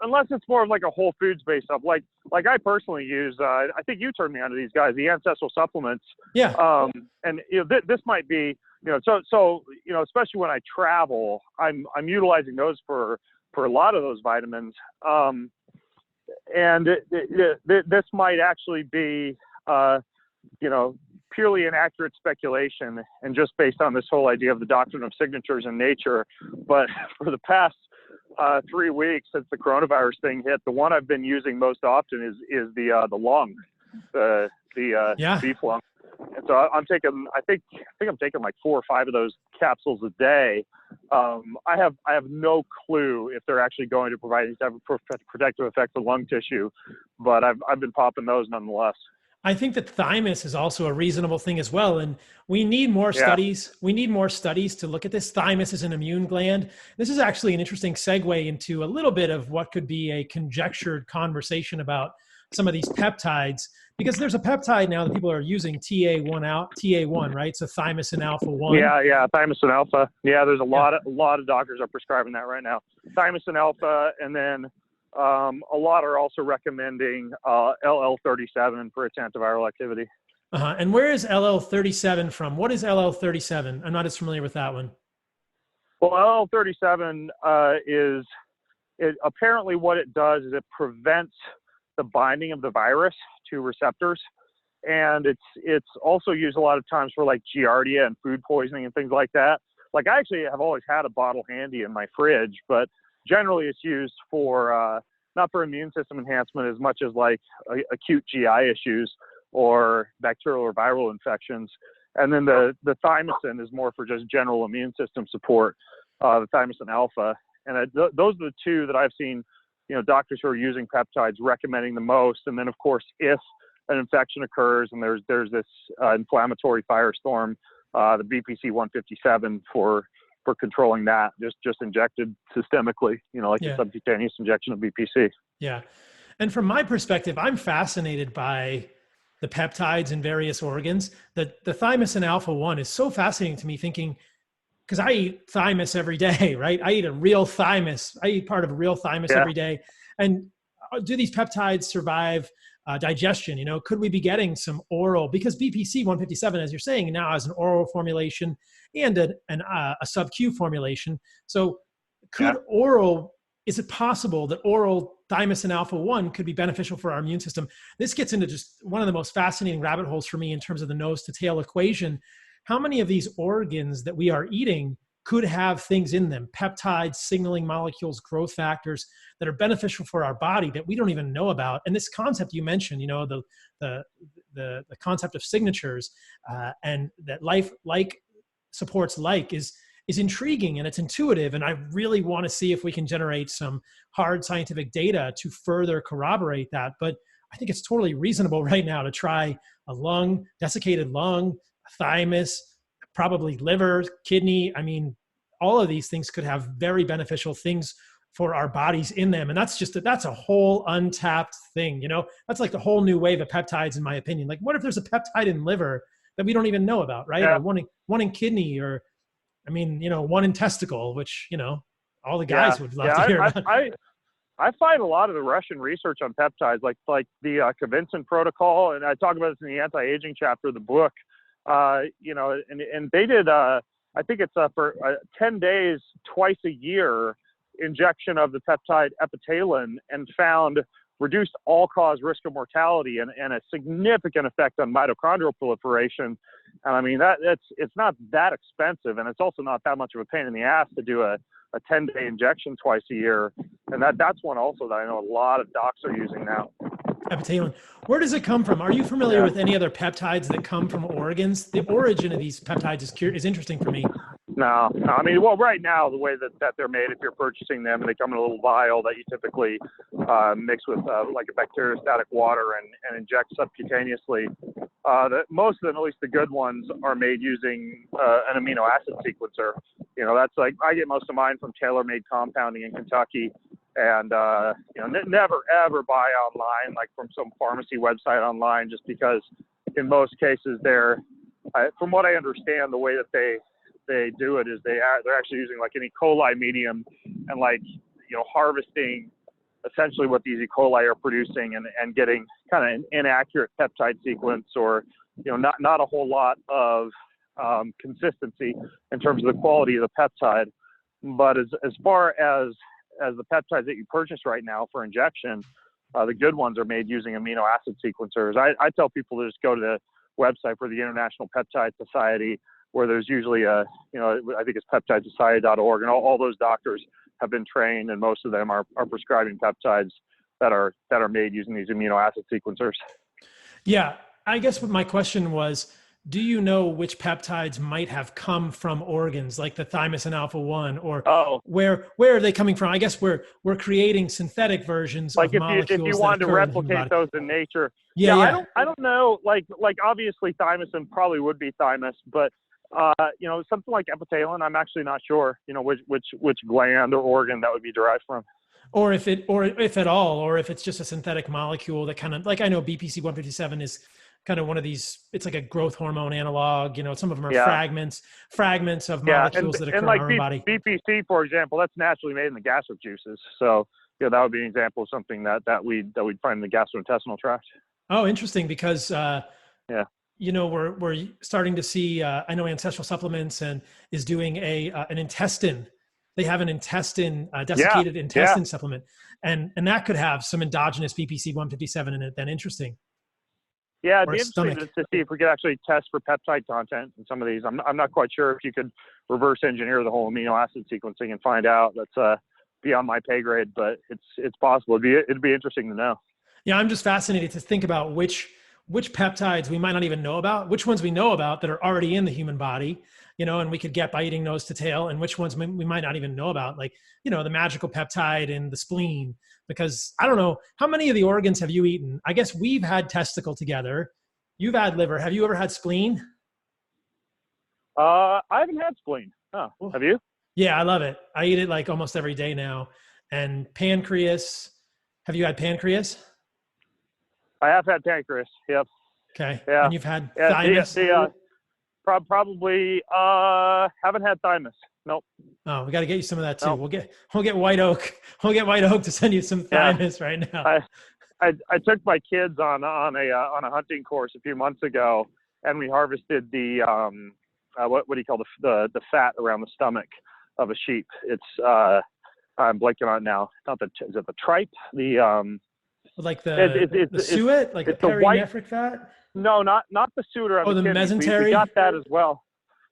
Unless it's more of like a whole foods based stuff. Like I personally use, I think you turned me onto these guys, the ancestral supplements. Yeah. And this might be, so especially when I travel, I'm utilizing those for a lot of those vitamins. And this might actually be, purely inaccurate speculation and just based on this whole idea of the doctrine of signatures in nature. But for the past 3 weeks since the coronavirus thing hit, the one I've been using most often is the lung, the beef lung. And so I'm taking, I think I'm taking like 4 or 5 of those capsules a day. I have no clue if they're actually going to provide any type of protective effect for lung tissue, but I've been popping those nonetheless. I think that thymus is also a reasonable thing as well. And we need more studies. We need more studies to look at this. Thymus is an immune gland. This is actually an interesting segue into a little bit of what could be a conjectured conversation about some of these peptides, because there's a peptide now that people are using, TA1, right? So Thymus and Alpha1. Yeah, Thymus and Alpha. Yeah, there's a lot of doctors are prescribing that right now. Thymus and Alpha, and then a lot are also recommending LL37 for its antiviral activity. And where is LL37 from? What is LL37? I'm not as familiar with that one. Well, LL37 apparently what it does is it prevents the binding of the virus to receptors. And it's also used a lot of times for like giardia and food poisoning and things like that. like I actually have always had a bottle handy in my fridge, but generally it's used for, not for immune system enhancement as much as like acute GI issues or bacterial or viral infections. And then the thymosin is more for just general immune system support, the Thymus and Alpha. And those are the two that I've seen, doctors who are using peptides recommending the most. And then of course, if an infection occurs and there's this inflammatory firestorm, the BPC 157 for controlling that, just injected systemically, like a subcutaneous injection of BPC. Yeah. And from my perspective, I'm fascinated by the peptides in various organs. The Thymus and Alpha1 is so fascinating to me, thinking, because I eat thymus every day, right? I eat a real thymus. I eat part of a real thymus every day. And do these peptides survive digestion? Could we be getting some oral, because BPC 157, as you're saying, now has an oral formulation and a sub-Q formulation. So is it possible that oral Thymus and Alpha1 could be beneficial for our immune system? This gets into just one of the most fascinating rabbit holes for me in terms of the nose to tail equation. How many of these organs that we are eating could have things in them, peptides, signaling molecules, growth factors that are beneficial for our body that we don't even know about? And this concept you mentioned, the concept of signatures, and that life like supports like is intriguing, and it's intuitive. And I really want to see if we can generate some hard scientific data to further corroborate that. But I think it's totally reasonable right now to try a lung, desiccated lung, thymus, probably liver, kidney. I mean, all of these things could have very beneficial things for our bodies in them. And that's a whole untapped thing. That's like the whole new wave of peptides, in my opinion. Like, what if there's a peptide in liver that we don't even know about, right? Yeah. Or one in kidney, or, one in testicle, which, all the guys would love to hear about. I find a lot of the Russian research on peptides, like the Kavinsky protocol, and I talk about this in the anti-aging chapter of the book, and they did, I think it's for 10 days, twice a year, injection of the peptide epitalin, and found reduced all-cause risk of mortality and a significant effect on mitochondrial proliferation. And I mean, it's not that expensive, and it's also not that much of a pain in the ass to do a 10-day injection twice a year. And that's one also that I know a lot of docs are using now. Epitalin. Where does it come from? Are you familiar with any other peptides that come from organs? The origin of these peptides is interesting for me. No. I mean, well, right now, the way that they're made, if you're purchasing them, and they come in a little vial that you typically mix with like a bacteriostatic water and inject subcutaneously. Most of them, at least the good ones, are made using an amino acid sequencer. That's like, I get most of mine from TaylorMade Compounding in Kentucky. And, never, ever buy online, like from some pharmacy website online, just because in most cases from what I understand, the way that they do it is they're actually using like an E. coli medium and harvesting essentially what these E. coli are producing and getting kind of an inaccurate peptide sequence, or, not a whole lot of consistency in terms of the quality of the peptide. But as far as the peptides that you purchase right now for injection, the good ones are made using amino acid sequencers. I tell people to just go to the website for the International Peptide Society, where there's usually I think it's peptidesociety.org, and all those doctors have been trained, and most of them are prescribing peptides that are made using these amino acid sequencers. Yeah. I guess what my question was, do you know which peptides might have come from organs, like the Thymus and Alpha1, or where are they coming from? I guess we're creating synthetic versions of molecules. If you wanted to replicate those in nature. Yeah. I don't know. Like obviously thymosin probably would be thymus, but something like epitalin, I'm actually not sure, which gland or organ that would be derived from. Or if at all, or if it's just a synthetic molecule that kind of, like, I know BPC 157 is kind of one of these, it's like a growth hormone analog, some of them are fragments of molecules that occur in our body. BPC, for example, that's naturally made in the gastric juices. So, that would be an example of something that we'd find in the gastrointestinal tract. Oh, interesting, because, we're starting to see, I know Ancestral Supplements is doing an intestine. They have an intestine, desiccated intestine supplement. And that could have some endogenous BPC 157 in it. Then interesting. Yeah, it'd or be a interesting stomach. to see if we could actually test for peptide content in some of these. I'm not quite sure if you could reverse engineer the whole amino acid sequencing and find out. That's beyond my pay grade, but it's possible. It'd be interesting to know. Yeah, I'm just fascinated to think about which peptides we might not even know about, which ones we know about that are already in the human body, and we could get by eating nose to tail, and which ones we might not even know about, like, the magical peptide in the spleen. Because I don't know, how many of the organs have you eaten? I guess we've had testicle together. You've had liver. Have you ever had spleen? I haven't had spleen. Huh. Have you? Yeah, I love it. I eat it like almost every day now. And pancreas. Have you had pancreas? I have had pancreas. Yep. Okay. Yeah. And you've had Yeah. thymus? Probably haven't had thymus. Nope. Oh, we got to get you some of that too. Nope. We'll get White Oak. We'll get White Oak to send you some thymus right now. I took my kids on a hunting course a few months ago, and we harvested the what do you call the fat around the stomach of a sheep. It's I'm blanking on it now. Not is it the tripe? Like the suet, like the perinephric fat? No, not the suet or the mesentery. We got that as well.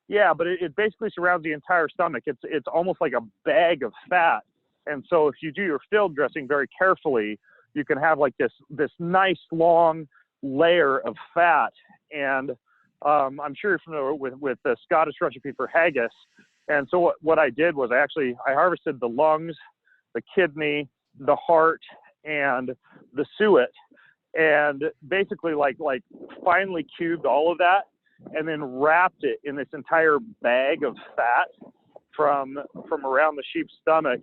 Yeah, but it basically surrounds the entire stomach. It's almost like a bag of fat. And so if you do your field dressing very carefully, you can have like this nice long layer of fat. And I'm sure you're familiar with the Scottish recipe for haggis. And so what I did was I harvested the lungs, the kidney, the heart, and the suet, and basically like finely cubed all of that, and then wrapped it in this entire bag of fat from around the sheep's stomach.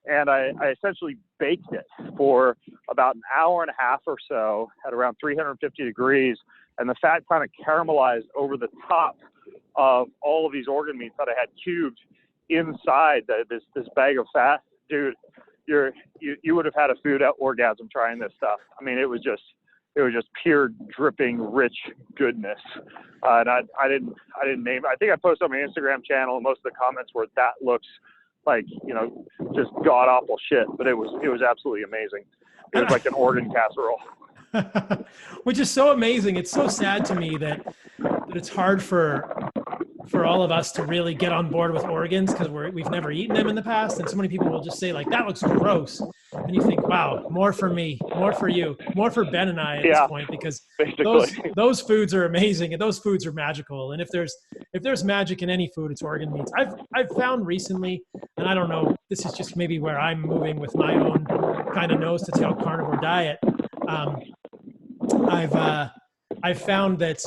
And I essentially baked it for about an hour and a half or so at around 350 degrees. And the fat kind of caramelized over the top of all of these organ meats that I had cubed inside this bag of fat. Dude, you would have had a food orgasm trying this stuff. I mean, it was just pure dripping rich goodness. And I didn't name it. I think I posted on my Instagram channel, and most of the comments were, that looks like, just god awful shit. But it was absolutely amazing. It was like an organ casserole. Which is so amazing. It's so sad to me that it's hard for all of us to really get on board with organs, because we've never eaten them in the past, and so many people will just say like, that looks gross, and you think, wow, more for me, more for you, more for Ben and I at this point, because those foods are amazing and those foods are magical. And if there's magic in any food, it's organ meats. I've found recently, and I don't know, this is just maybe where I'm moving with my own kind of nose to tail carnivore diet. I've found that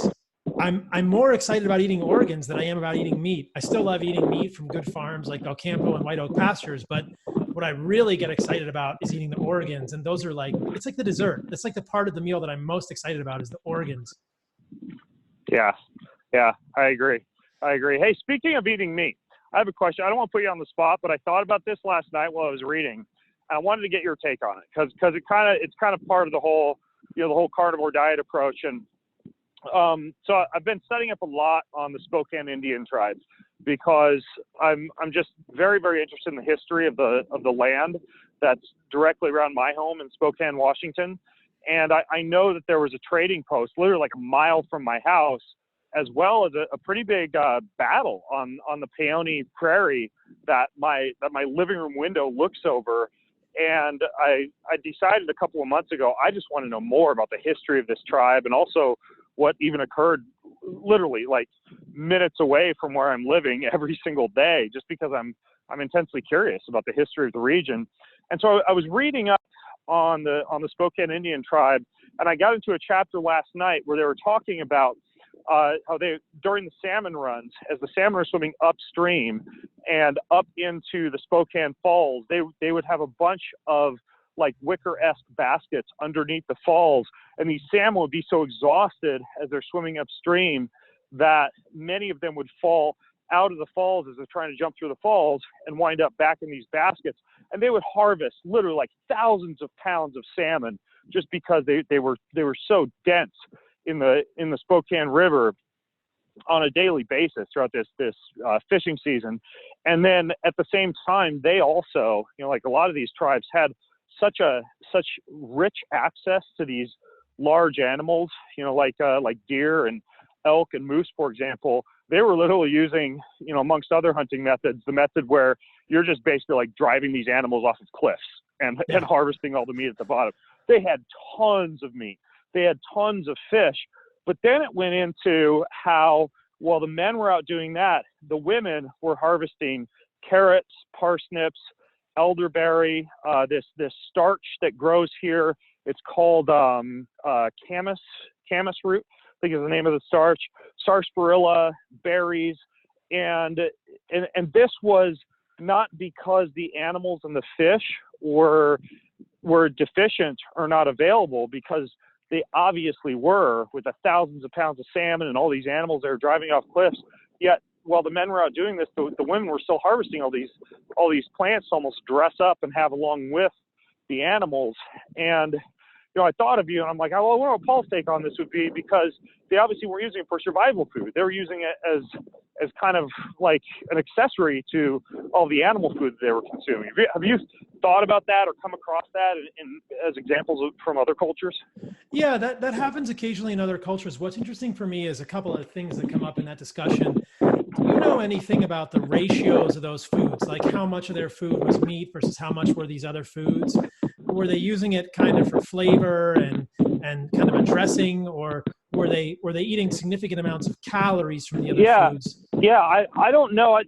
I'm more excited about eating organs than I am about eating meat. I still love eating meat from good farms like Belcampo and White Oak pastures, but what I really get excited about is eating the organs. And those are it's like the dessert. That's like the part of the meal that I'm most excited about, is the organs. Yeah, I agree. Hey, speaking of eating meat, I have a question. I don't want to put you on the spot, but I thought about this last night while I was reading. I wanted to get your take on it because it's kind of part of the whole, the whole carnivore diet approach. And so I've been studying up a lot on the Spokane Indian tribes, because I'm just very, very interested in the history of the land that's directly around my home in Spokane, Washington. And I know that there was a trading post literally like a mile from my house, as well as a pretty big battle on the Peony Prairie that my living room window looks over. And I decided a couple of months ago, I just want to know more about the history of this tribe, and also what even occurred literally like minutes away from where I'm living every single day, just because I'm intensely curious about the history of the region. And so I was reading up on the Spokane Indian tribe, and I got into a chapter last night where they were talking about how they, during the salmon runs, as the salmon are swimming upstream and up into the Spokane Falls, they would have a bunch of like wicker-esque baskets underneath the falls, and these salmon would be so exhausted as they're swimming upstream that many of them would fall out of the falls as they're trying to jump through the falls and wind up back in these baskets. And they would harvest literally like thousands of pounds of salmon just because they were so dense in the Spokane River on a daily basis throughout this fishing season. And then at the same time, they also, like a lot of these tribes had such rich access to these large animals, like deer and elk and moose, for example, they were literally using, amongst other hunting methods, the method where you're just basically like driving these animals off of cliffs and harvesting all the meat at the bottom. They had tons of meat. They had tons of fish. But then it went into how, while the men were out doing that, the women were harvesting carrots, parsnips, elderberry, this starch that grows here. It's called camas root, I think is the name of the starch, sarsaparilla, berries, and this was not because the animals and the fish were deficient or not available, because they obviously were, with the thousands of pounds of salmon and all these animals that are driving off cliffs. Yet while the men were out doing this, the women were still harvesting all these plants to almost dress up and have along with the animals. And I thought of you, and I'm like, I wonder what Paul's take on this would be, because they obviously were using it for survival food. They were using it as kind of like an accessory to all the animal food that they were consuming. Have you thought about that or come across that as examples from other cultures? Yeah, that happens occasionally in other cultures. What's interesting for me is a couple of things that come up in that discussion. Do you know anything about the ratios of those foods? Like how much of their food was meat versus how much were these other foods? Were they using it kind of for flavor and kind of a dressing, or were they eating significant amounts of calories from the other foods? Yeah, I don't know.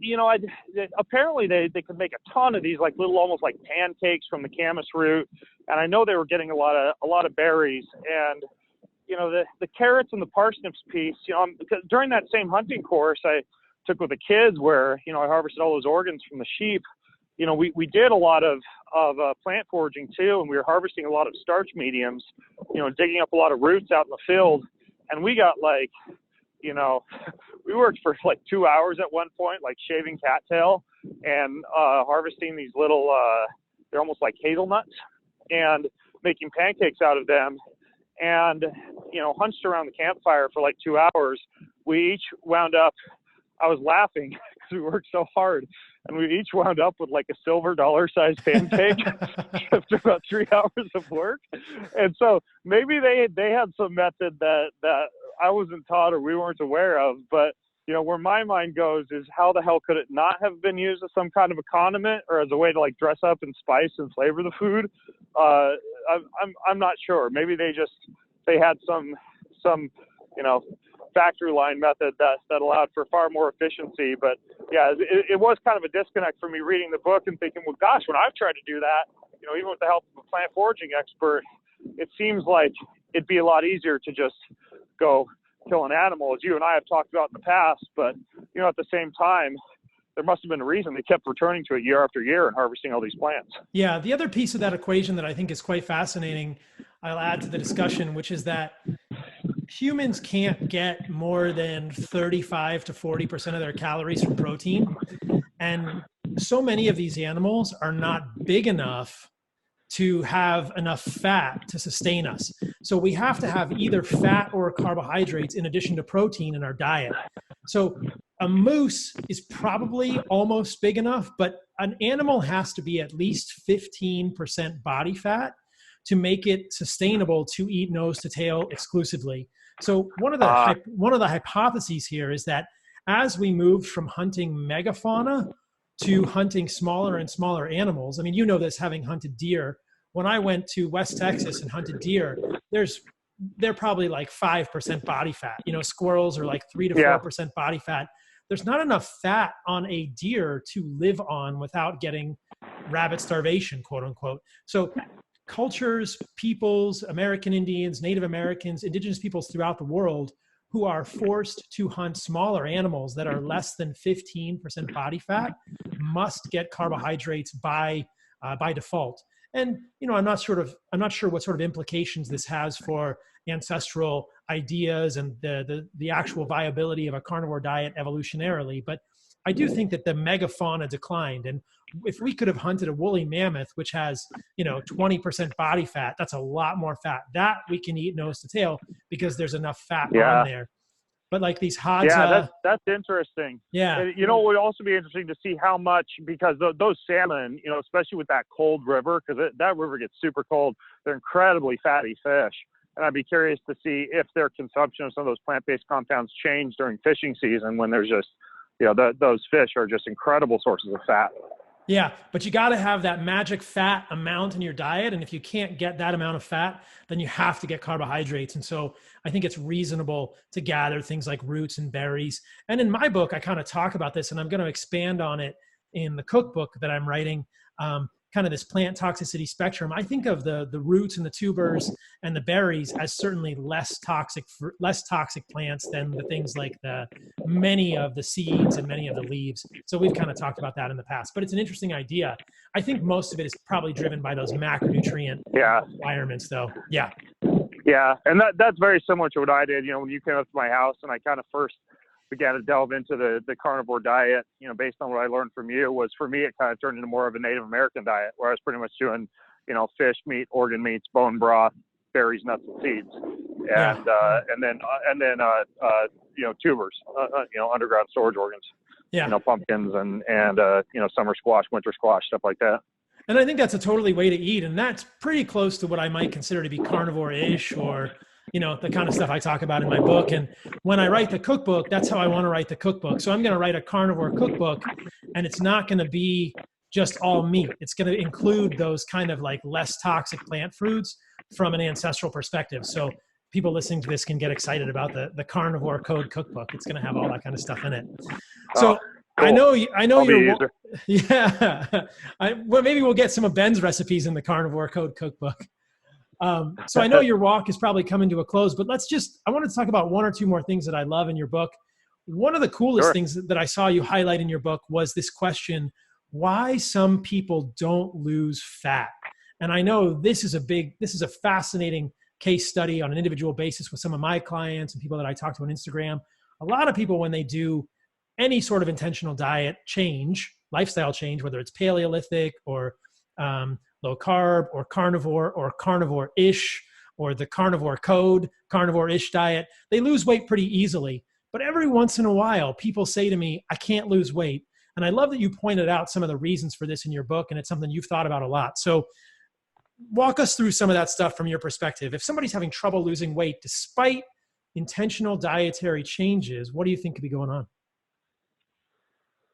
Apparently they could make a ton of these, like little, almost like pancakes from the camas root, and I know they were getting a lot of berries, and the carrots and the parsnips piece. Because during that same hunting course I took with the kids, where I harvested all those organs from the sheep. We did a lot of plant foraging too, and we were harvesting a lot of starch mediums, digging up a lot of roots out in the field. And we got we worked for like 2 hours at one point, like shaving cattail and harvesting these little, they're almost like hazelnuts, and making pancakes out of them. And, hunched around the campfire for like 2 hours. We each wound up, I was laughing because we worked so hard, and we each wound up with like a silver dollar-sized pancake after about 3 hours of work. And so maybe they had some method that I wasn't taught or we weren't aware of. But where my mind goes is, how the hell could it not have been used as some kind of a condiment or as a way to like dress up and spice and flavor the food? I'm not sure. Maybe they had some factory line method that allowed for far more efficiency. But yeah, it was kind of a disconnect for me reading the book and thinking, well, gosh, when I've tried to do that, even with the help of a plant foraging expert, it seems like it'd be a lot easier to just go kill an animal, as you and I have talked about in the past. But at the same time, there must have been a reason they kept returning to it year after year and harvesting all these plants. Yeah, the other piece of that equation that I think is quite fascinating, I'll add to the discussion, which is that humans can't get more than 35 to 40% of their calories from protein. And so many of these animals are not big enough to have enough fat to sustain us. So we have to have either fat or carbohydrates in addition to protein in our diet. So a moose is probably almost big enough, but an animal has to be at least 15% body fat to make it sustainable to eat nose to tail exclusively. So one of the hypotheses here is that as we moved from hunting megafauna to hunting smaller and smaller animals, I mean, this having hunted deer. When I went to West Texas and hunted deer, they're probably like 5% body fat. Squirrels are like 3 to 4% body fat. There's not enough fat on a deer to live on without getting rabbit starvation, quote unquote. So cultures, peoples, American Indians, Native Americans, indigenous peoples throughout the world who are forced to hunt smaller animals that are less than 15% body fat must get carbohydrates by default. And I'm not sure what sort of implications this has for ancestral ideas and the actual viability of a carnivore diet evolutionarily, but I do think that the megafauna declined. And if we could have hunted a woolly mammoth, which has 20% body fat, that's a lot more fat that we can eat nose to tail because there's enough fat on there. But like these Hadza. Yeah, that's interesting. Yeah. It would also be interesting to see how much, because those salmon, especially with that cold river, because that river gets super cold, they're incredibly fatty fish. And I'd be curious to see if their consumption of some of those plant-based compounds change during fishing season when there's just, those fish are just incredible sources of fat. Yeah, but you got to have that magic fat amount in your diet. And if you can't get that amount of fat, then you have to get carbohydrates. And so I think it's reasonable to gather things like roots and berries. And in my book, I kind of talk about this, and I'm going to expand on it in the cookbook that I'm writing, kind of this plant toxicity spectrum. I think of the roots and the tubers and the berries as certainly less toxic plants than the things like many of the seeds and many of the leaves. So we've kind of talked about that in the past, but it's an interesting idea. I think most of it is probably driven by those macronutrient requirements though. Yeah. Yeah. And that's very similar to what I did, when you came up to my house and I kind of first began to delve into the carnivore diet, based on what I learned from you. Was for me, it kind of turned into more of a Native American diet where I was pretty much doing, fish, meat, organ meats, bone broth, berries, nuts, and seeds, and then tubers, underground storage organs, pumpkins and summer squash, winter squash, stuff like that. And I think that's a totally way to eat. And that's pretty close to what I might consider to be carnivore-ish, or, the kind of stuff I talk about in my book. And when I write the cookbook, that's how I want to write the cookbook. So I'm going to write a carnivore cookbook, and it's not going to be just all meat. It's going to include those kind of like less toxic plant foods from an ancestral perspective. So people listening to this can get excited about the carnivore code cookbook. It's going to have all that kind of stuff in it. So cool. I know you're, yeah. Well, maybe we'll get some of Ben's recipes in the carnivore code cookbook. So I know your walk is probably coming to a close, but I wanted to talk about one or two more things that I love in your book. One of the coolest things that I saw you highlight in your book was this question: why some people don't lose fat. And I know this is a fascinating case study on an individual basis with some of my clients and people that I talk to on Instagram. A lot of people, when they do any sort of intentional diet change, lifestyle change, whether it's Paleolithic or low carb or carnivore-ish, or the carnivore code, carnivore-ish diet, they lose weight pretty easily. But every once in a while, people say to me, I can't lose weight. And I love that you pointed out some of the reasons for this in your book, and it's something you've thought about a lot. So walk us through some of that stuff from your perspective. If somebody's having trouble losing weight despite intentional dietary changes, what do you think could be going on?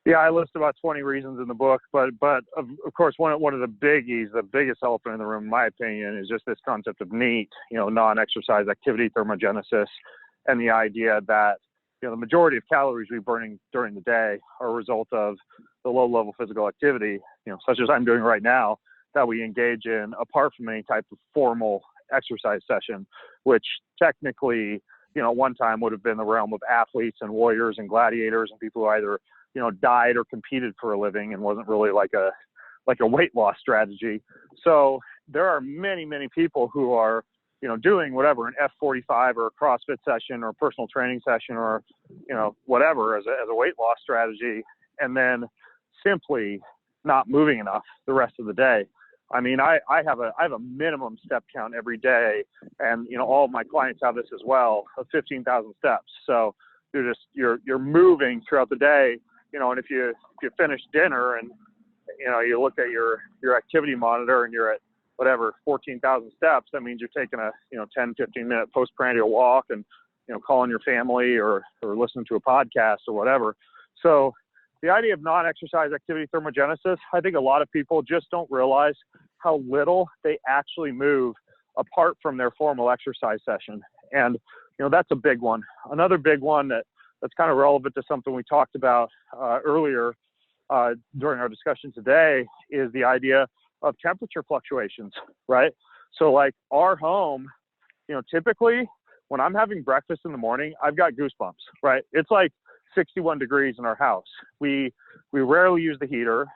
Yeah, I list about 20 reasons in the book, but of course, one of the biggies, the biggest elephant in the room, in my opinion, is just this concept of NEAT, non-exercise activity thermogenesis, and the idea that, the majority of calories we're burning during the day are a result of the low-level physical activity, such as I'm doing right now, that we engage in apart from any type of formal exercise session, which technically, one time would have been the realm of athletes and warriors and gladiators and people who either died or competed for a living and wasn't really like a weight loss strategy. So there are many, many people who are, doing whatever, an F45 or a CrossFit session or a personal training session or, whatever as a weight loss strategy, and then simply not moving enough the rest of the day. I mean, I have a minimum step count every day, and all of my clients have this as well, of 15,000 steps. So you're moving throughout the day. And if you finish dinner and, you look at your activity monitor and you're at whatever, 14,000 steps, that means you're taking a, 10, 15 minute postprandial walk and, calling your family or listening to a podcast or whatever. So the idea of non-exercise activity thermogenesis, I think a lot of people just don't realize how little they actually move apart from their formal exercise session. And, that's a big one. Another big one that's kind of relevant to something we talked about earlier during our discussion today is the idea of temperature fluctuations, right? So like our home, typically when I'm having breakfast in the morning, I've got goosebumps, right? It's like 61 degrees in our house. We rarely use the heater.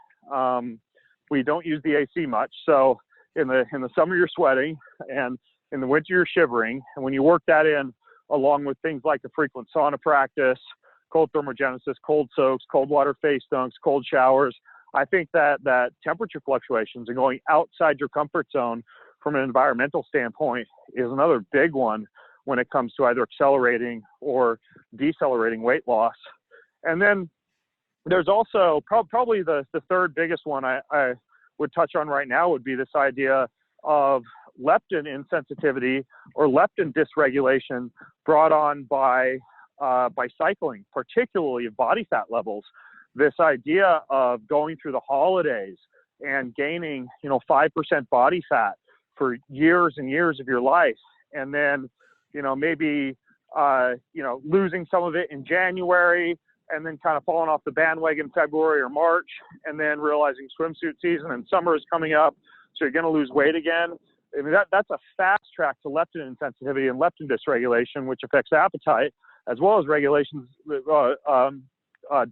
We don't use the AC much. So in the summer you're sweating, and in the winter you're shivering. And when you work that in along with things like the frequent sauna practice, cold thermogenesis, cold soaks, cold water face dunks, cold showers, I think that temperature fluctuations and going outside your comfort zone from an environmental standpoint is another big one when it comes to either accelerating or decelerating weight loss. And then there's also probably the third biggest one I would touch on right now would be this idea of leptin insensitivity or leptin dysregulation brought on by cycling, particularly of body fat levels. This idea of going through the holidays and gaining, 5% body fat for years and years of your life, and then, maybe, losing some of it in January, and then kind of falling off the bandwagon in February or March, and then realizing swimsuit season and summer is coming up, so you're going to lose weight again. I mean, that's a fast track to leptin insensitivity and leptin dysregulation, which affects appetite, as well as regulations,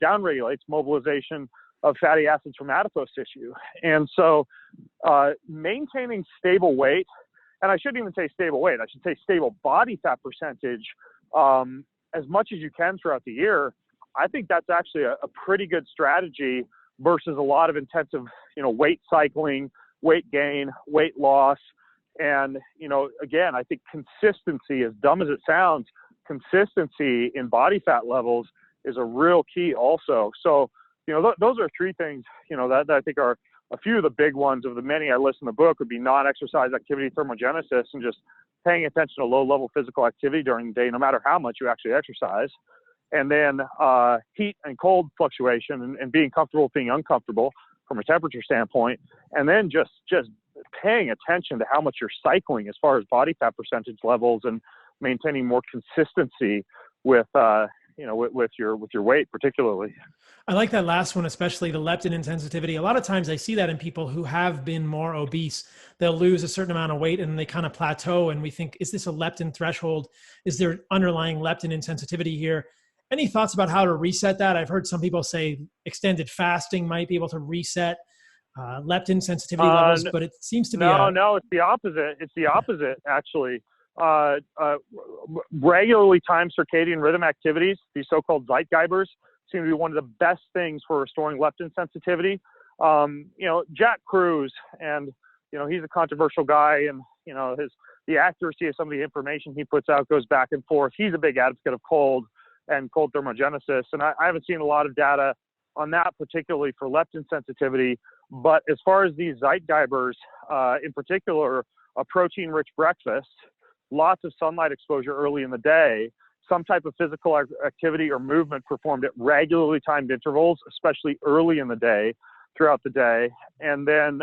downregulates mobilization of fatty acids from adipose tissue. And so maintaining stable weight, and I shouldn't even say stable weight, I should say stable body fat percentage as much as you can throughout the year, I think that's actually a pretty good strategy versus a lot of intensive, weight cycling, weight gain, weight loss. And, again, I think consistency, as dumb as it sounds, consistency in body fat levels is a real key also. So, those are three things, that I think are a few of the big ones of the many I list in the book would be non-exercise activity thermogenesis and just paying attention to low-level physical activity during the day, no matter how much you actually exercise. And then heat and cold fluctuation and being comfortable with being uncomfortable from a temperature standpoint. And then just paying attention to how much you're cycling as far as body fat percentage levels and maintaining more consistency with your weight particularly. I like that last one, especially the leptin insensitivity. A lot of times I see that in people who have been more obese. They'll lose a certain amount of weight and they kind of plateau, and we think, is this a leptin threshold? Is there underlying leptin insensitivity here? Any thoughts about how to reset that? I've heard some people say extended fasting might be able to reset leptin sensitivity levels, but it seems to be no, it's the opposite. It's the opposite, actually. Regularly timed circadian rhythm activities, these so-called Zeitgebers, seem to be one of the best things for restoring leptin sensitivity. Jack Cruz, and he's a controversial guy, and the accuracy of some of the information he puts out goes back and forth. He's a big advocate of cold thermogenesis, and I haven't seen a lot of data on that, particularly for leptin sensitivity. But as far as these Zeitgebers, in particular, a protein-rich breakfast, lots of sunlight exposure early in the day, some type of physical activity or movement performed at regularly timed intervals, especially early in the day, throughout the day, and then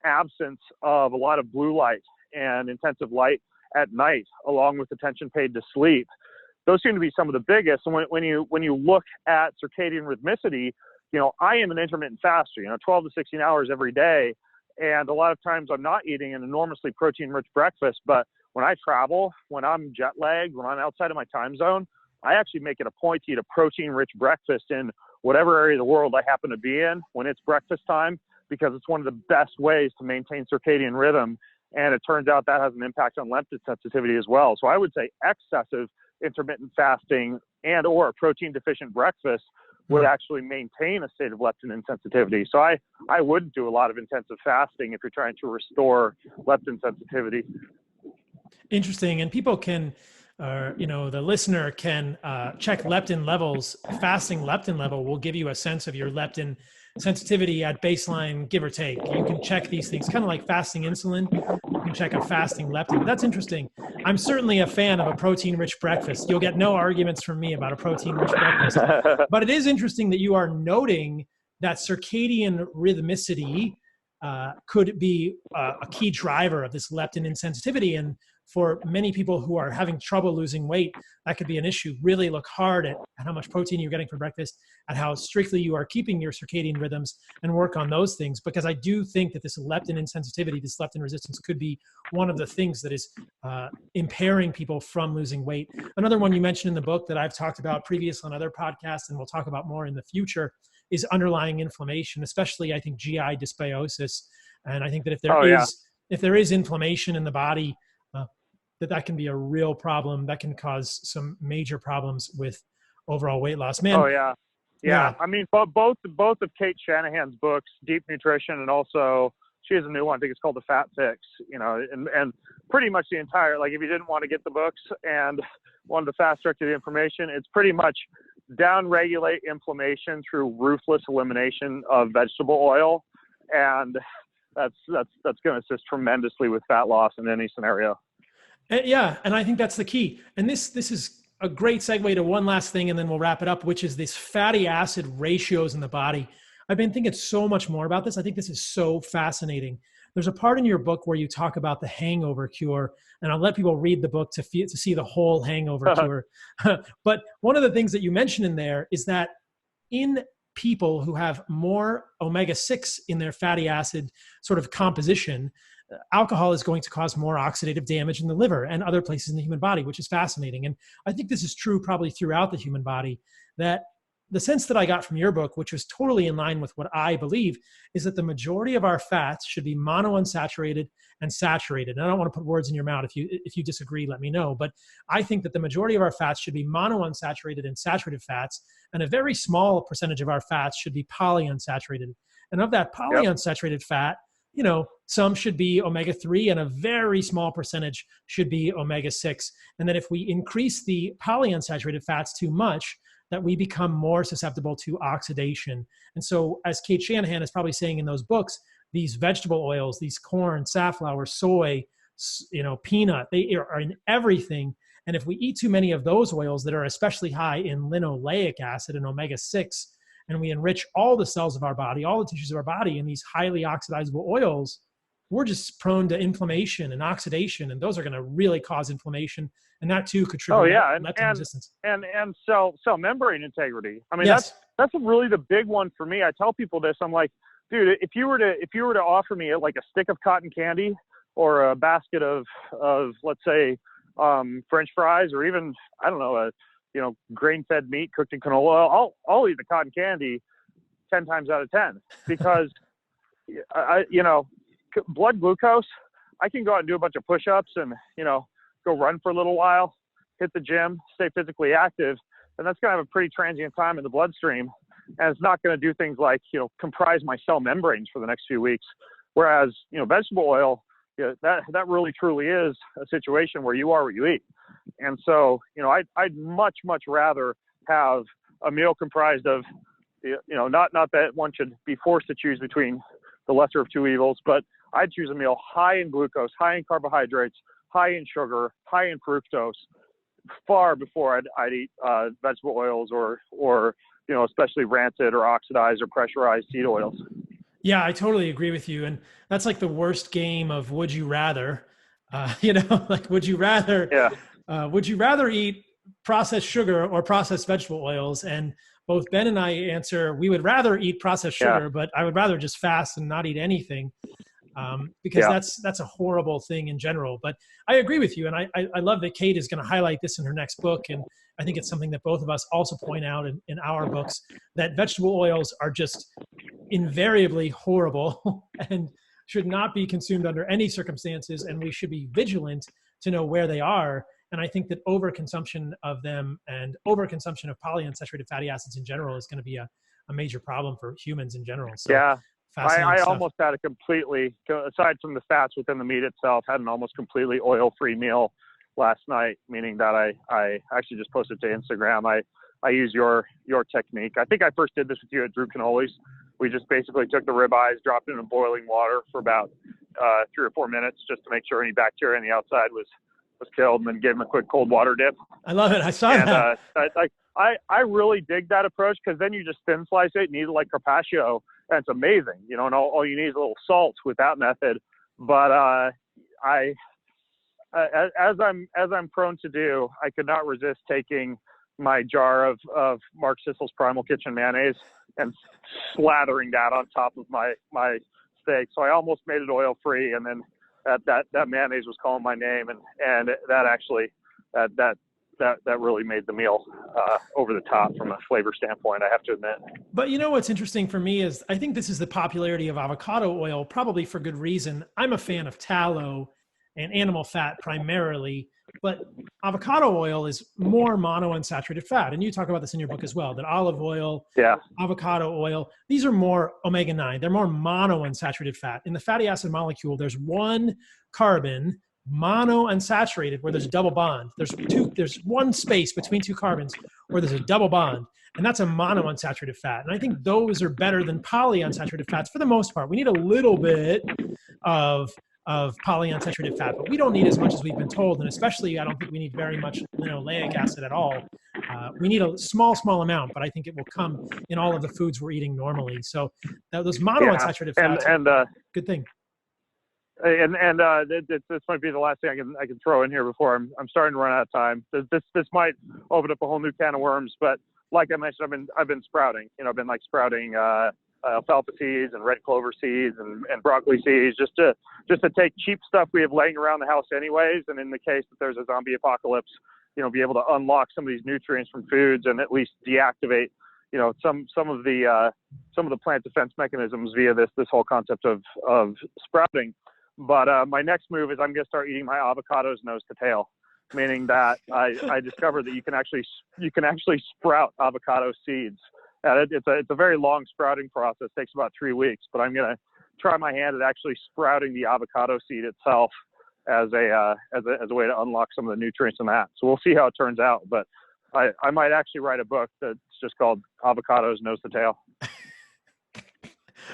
absence of a lot of blue light and intensive light at night, along with attention paid to sleep. Those seem to be some of the biggest. And when you look at circadian rhythmicity, I am an intermittent faster, 12 to 16 hours every day. And a lot of times I'm not eating an enormously protein-rich breakfast, but when I travel, when I'm jet lagged, when I'm outside of my time zone, I actually make it a point to eat a protein-rich breakfast in whatever area of the world I happen to be in when it's breakfast time, because it's one of the best ways to maintain circadian rhythm. And it turns out that has an impact on leptin sensitivity as well. So I would say excessive intermittent fasting and or a protein-deficient breakfast would actually maintain a state of leptin insensitivity. So I wouldn't do a lot of intensive fasting if you're trying to restore leptin sensitivity. Interesting. And people can, the listener can check leptin levels. Fasting leptin level will give you a sense of your leptin sensitivity at baseline, give or take. You can check these things, kind of like fasting insulin. You can check a fasting leptin, but that's interesting. I'm certainly a fan of a protein-rich breakfast. You'll get no arguments from me about a protein-rich breakfast. But it is interesting that you are noting that circadian rhythmicity could be a key driver of this leptin insensitivity. And for many people who are having trouble losing weight, that could be an issue. Really look hard at how much protein you're getting for breakfast, at how strictly you are keeping your circadian rhythms, and work on those things. Because I do think that this leptin insensitivity, this leptin resistance, could be one of the things that is impairing people from losing weight. Another one you mentioned in the book that I've talked about previously on other podcasts, and we'll talk about more in the future, is underlying inflammation, especially I think GI dysbiosis. And I think that if there is inflammation in the body, that can be a real problem. That can cause some major problems with overall weight loss. Man. Oh yeah. I mean, both of Kate Shanahan's books, Deep Nutrition, and also she has a new one. I think it's called The Fat Fix. And pretty much the entire, like, if you didn't want to get the books and wanted to fast track to the information, it's pretty much down-regulate inflammation through ruthless elimination of vegetable oil. And that's going to assist tremendously with fat loss in any scenario. Yeah, and I think that's the key. And this is a great segue to one last thing, and then we'll wrap it up, which is this fatty acid ratios in the body. I've been thinking so much more about this. I think this is so fascinating. There's a part in your book where you talk about the hangover cure, and I'll let people read the book to see the whole hangover cure. But one of the things that you mention in there is that in people who have more omega-6 in their fatty acid sort of composition, alcohol is going to cause more oxidative damage in the liver and other places in the human body, which is fascinating. And I think this is true probably throughout the human body, that the sense that I got from your book, which was totally in line with what I believe, is that the majority of our fats should be monounsaturated and saturated. And I don't want to put words in your mouth. If you disagree, let me know. But I think that the majority of our fats should be monounsaturated and saturated fats, and a very small percentage of our fats should be polyunsaturated. And of that polyunsaturated fat, you know, some should be omega-3 and a very small percentage should be omega-6. And then if we increase the polyunsaturated fats too much, that we become more susceptible to oxidation. And so, as Kate Shanahan is probably saying in those books, these vegetable oils, these corn, safflower, soy, you know, peanut, they are in everything. And if we eat too many of those oils that are especially high in linoleic acid and omega-6, and we enrich all the cells of our body, all the tissues of our body in these highly oxidizable oils, we're just prone to inflammation and oxidation, and those are going to really cause inflammation, and that too could trigger leptin resistance. And cell membrane integrity. I mean, that's really the big one for me. I tell people this. I'm like, dude, if you were to offer me like a stick of cotton candy or a basket of let's say French fries, or even, I don't know, grain-fed meat cooked in canola oil, I'll eat the cotton candy 10 times out of 10, because blood glucose, I can go out and do a bunch of push-ups and, go run for a little while, hit the gym, stay physically active, and that's going to have a pretty transient time in the bloodstream. And it's not going to do things like, comprise my cell membranes for the next few weeks. Whereas, vegetable oil, that really truly is a situation where you are what you eat. And so, I'd much, much rather have a meal comprised of, not that one should be forced to choose between the lesser of two evils, but I'd choose a meal high in glucose, high in carbohydrates, high in sugar, high in fructose, far before I'd eat vegetable oils or especially rancid or oxidized or pressurized seed oils. Yeah, I totally agree with you. And that's like the worst game of would you rather, would you rather eat processed sugar or processed vegetable oils? And both Ben and I answer, we would rather eat processed sugar, but I would rather just fast and not eat anything. Because that's a horrible thing in general. But I agree with you. And I love that Kate is going to highlight this in her next book. And I think it's something that both of us also point out in our books, that vegetable oils are just invariably horrible and should not be consumed under any circumstances. And we should be vigilant to know where they are. And I think that overconsumption of them and overconsumption of polyunsaturated fatty acids in general is going to be a major problem for humans in general. So, yeah. I almost had a completely, aside from the fats within the meat itself, had an almost completely oil-free meal last night, meaning that I actually just posted to Instagram. I use your technique. I think I first did this with you at Drew Cannolis. We just basically took the ribeyes, dropped it in boiling water for about 3 or 4 minutes just to make sure any bacteria on the outside was killed, and then gave them a quick cold water dip. I love it. I saw that. I really dig that approach, because then you just thin slice it and eat it like carpaccio. And it's amazing, and all you need is a little salt with that method. But as I'm prone to do, I could not resist taking my jar of Mark Sissel's Primal Kitchen mayonnaise and slathering that on top of my steak. So I almost made it oil free, and then that mayonnaise was calling my name, and that actually that really made the meal over the top from a flavor standpoint, I have to admit. But what's interesting for me is I think this is the popularity of avocado oil, probably for good reason. I'm a fan of tallow and animal fat primarily, but avocado oil is more monounsaturated fat. And you talk about this in your book as well, that olive oil, avocado oil, these are more omega-9. They're more monounsaturated fat. In the fatty acid molecule, there's one carbon monounsaturated, where there's a double bond. There's one space between two carbons where there's a double bond, and that's a monounsaturated fat. And I think those are better than polyunsaturated fats for the most part. We need a little bit of polyunsaturated fat, but we don't need as much as we've been told. And especially, I don't think we need very much linoleic acid at all. We need a small amount, but I think it will come in all of the foods we're eating normally. So those monounsaturated fats are a good thing. This might be the last thing I can throw in here before I'm starting to run out of time. This might open up a whole new can of worms, but like I mentioned, I've been sprouting. I've been sprouting alfalfa seeds and red clover seeds and broccoli seeds just to take cheap stuff we have laying around the house anyways, and in the case that there's a zombie apocalypse, be able to unlock some of these nutrients from foods and at least deactivate some of the plant defense mechanisms via this whole concept of sprouting. But my next move is I'm going to start eating my avocados nose to tail, meaning that I discovered that you can actually sprout avocado seeds. It's a very long sprouting process. It takes about 3 weeks, but I'm going to try my hand at actually sprouting the avocado seed itself as a way to unlock some of the nutrients in that. So we'll see how it turns out. But I might actually write a book that's just called Avocados Nose to Tail.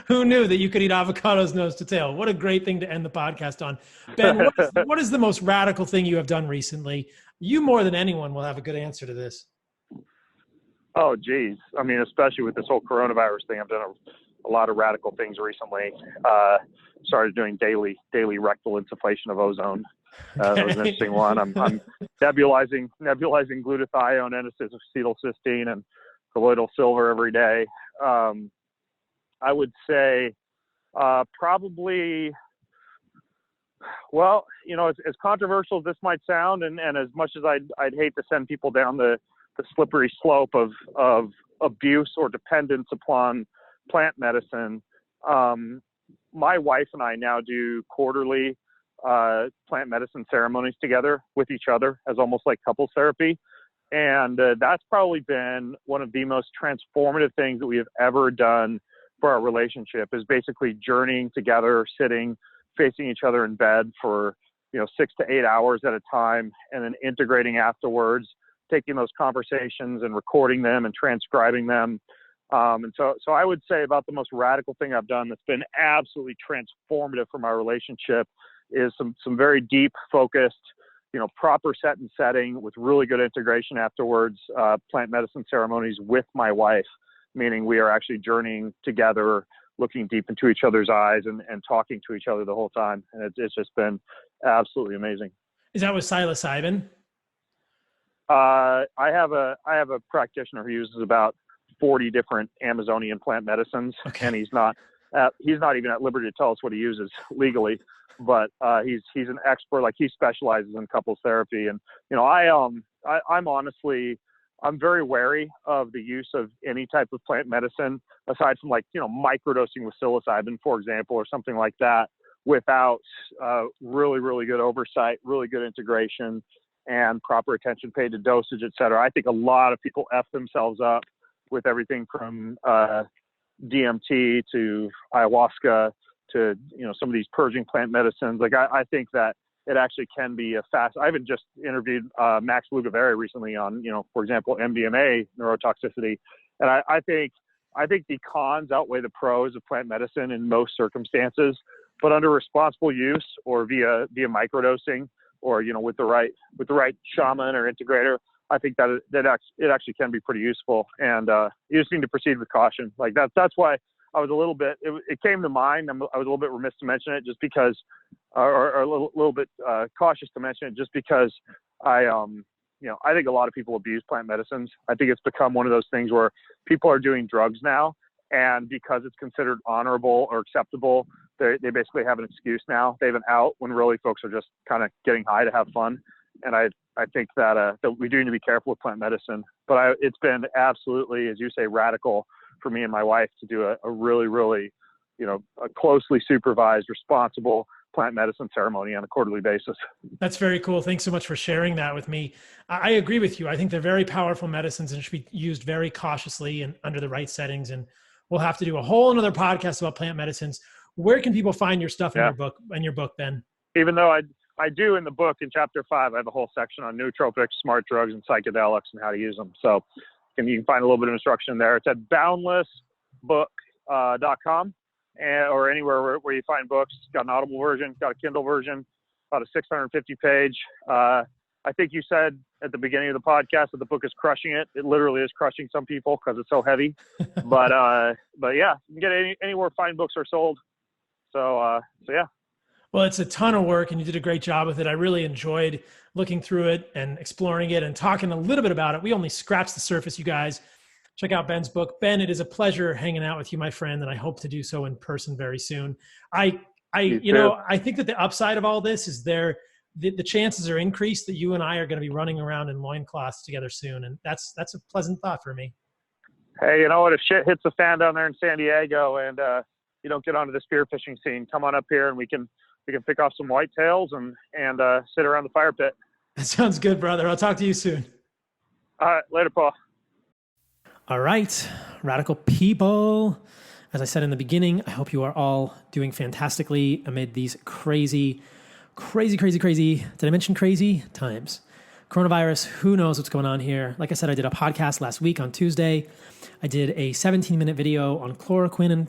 Who knew that you could eat avocados nose to tail? What a great thing to end the podcast on. Ben, what is the most radical thing you have done recently? You more than anyone will have a good answer to this. Oh, geez. I mean, especially with this whole coronavirus thing, I've done a lot of radical things recently. Started doing daily rectal insufflation of ozone. That was an interesting one. I'm nebulizing glutathione, N-acetylcysteine, and colloidal silver every day. I would say probably, well, as controversial as this might sound, and as much as I'd hate to send people down the slippery slope of abuse or dependence upon plant medicine, my wife and I now do quarterly plant medicine ceremonies together with each other as almost like couples therapy. And that's probably been one of the most transformative things that we have ever done for our relationship, is basically journeying together, sitting, facing each other in bed for, 6 to 8 hours at a time, and then integrating afterwards, taking those conversations and recording them and transcribing them. And so I would say about the most radical thing I've done that's been absolutely transformative for my relationship is some very deep, focused, proper set and setting with really good integration afterwards, plant medicine ceremonies with my wife, meaning we are actually journeying together, looking deep into each other's eyes and talking to each other the whole time. And it's just been absolutely amazing. Is that with psilocybin? I have a practitioner who uses about 40 different Amazonian plant medicines, okay. And he's not even at liberty to tell us what he uses legally, but he's an expert. Like, he specializes in couples therapy, and I'm very wary of the use of any type of plant medicine aside from microdosing with psilocybin, for example, or something like that, without really, really good oversight, really good integration, and proper attention paid to dosage, et cetera. I think a lot of people F themselves up with everything from DMT to ayahuasca to, some of these purging plant medicines. I think that it actually can be I even just interviewed Max Lugavere recently on, for example, MDMA neurotoxicity. And I think the cons outweigh the pros of plant medicine in most circumstances, but under responsible use or via microdosing or, with the right shaman or integrator, I think that it actually can be pretty useful. And you just need to proceed with caution. That's why I was a little bit, it came to mind. I was a little bit remiss to mention it just because, or a little bit cautious to mention it just because I think a lot of people abuse plant medicines. I think it's become one of those things where people are doing drugs now, and because it's considered honorable or acceptable, they basically have an excuse now. They have an out when really folks are just kind of getting high to have fun. And I think that we do need to be careful with plant medicine. But it's been absolutely, as you say, radical for me and my wife to do a really, really, a closely supervised, responsible plant medicine ceremony on a quarterly basis. That's very cool. Thanks so much for sharing that with me. I agree with you. I think they're very powerful medicines and should be used very cautiously and under the right settings. And we'll have to do a whole another podcast about plant medicines. Where can people find your stuff in your book, Ben? Even though I do in the book in chapter 5, I have a whole section on nootropics, smart drugs, and psychedelics and how to use them. So you can find a little bit of instruction there. It's at boundlessbook.com or anywhere where you find books. It's got an Audible version, got a Kindle version, about a 650 page. I think you said at the beginning of the podcast that the book is crushing it. It literally is crushing some people because it's so heavy. but yeah, you can get anywhere fine books are sold. So yeah. Well, it's a ton of work and you did a great job with it. I really enjoyed looking through it and exploring it and talking a little bit about it. We only scratched the surface, you guys. Check out Ben's book. Ben, it is a pleasure hanging out with you, my friend, and I hope to do so in person very soon. I think that the upside of all this is the chances are increased that you and I are going to be running around in loincloths together soon. And that's a pleasant thought for me. Hey, you know what? If shit hits the fan down there in San Diego and you don't get onto the spearfishing scene, come on up here and we can pick off some whitetails and sit around the fire pit. That sounds good, brother. I'll talk to you soon. All right. Later, Paul. All right. Radical people. As I said in the beginning, I hope you are all doing fantastically amid these crazy, did I mention crazy times? Coronavirus, who knows what's going on here? Like I said, I did a podcast last week on Tuesday. I did a 17-minute video on chloroquine and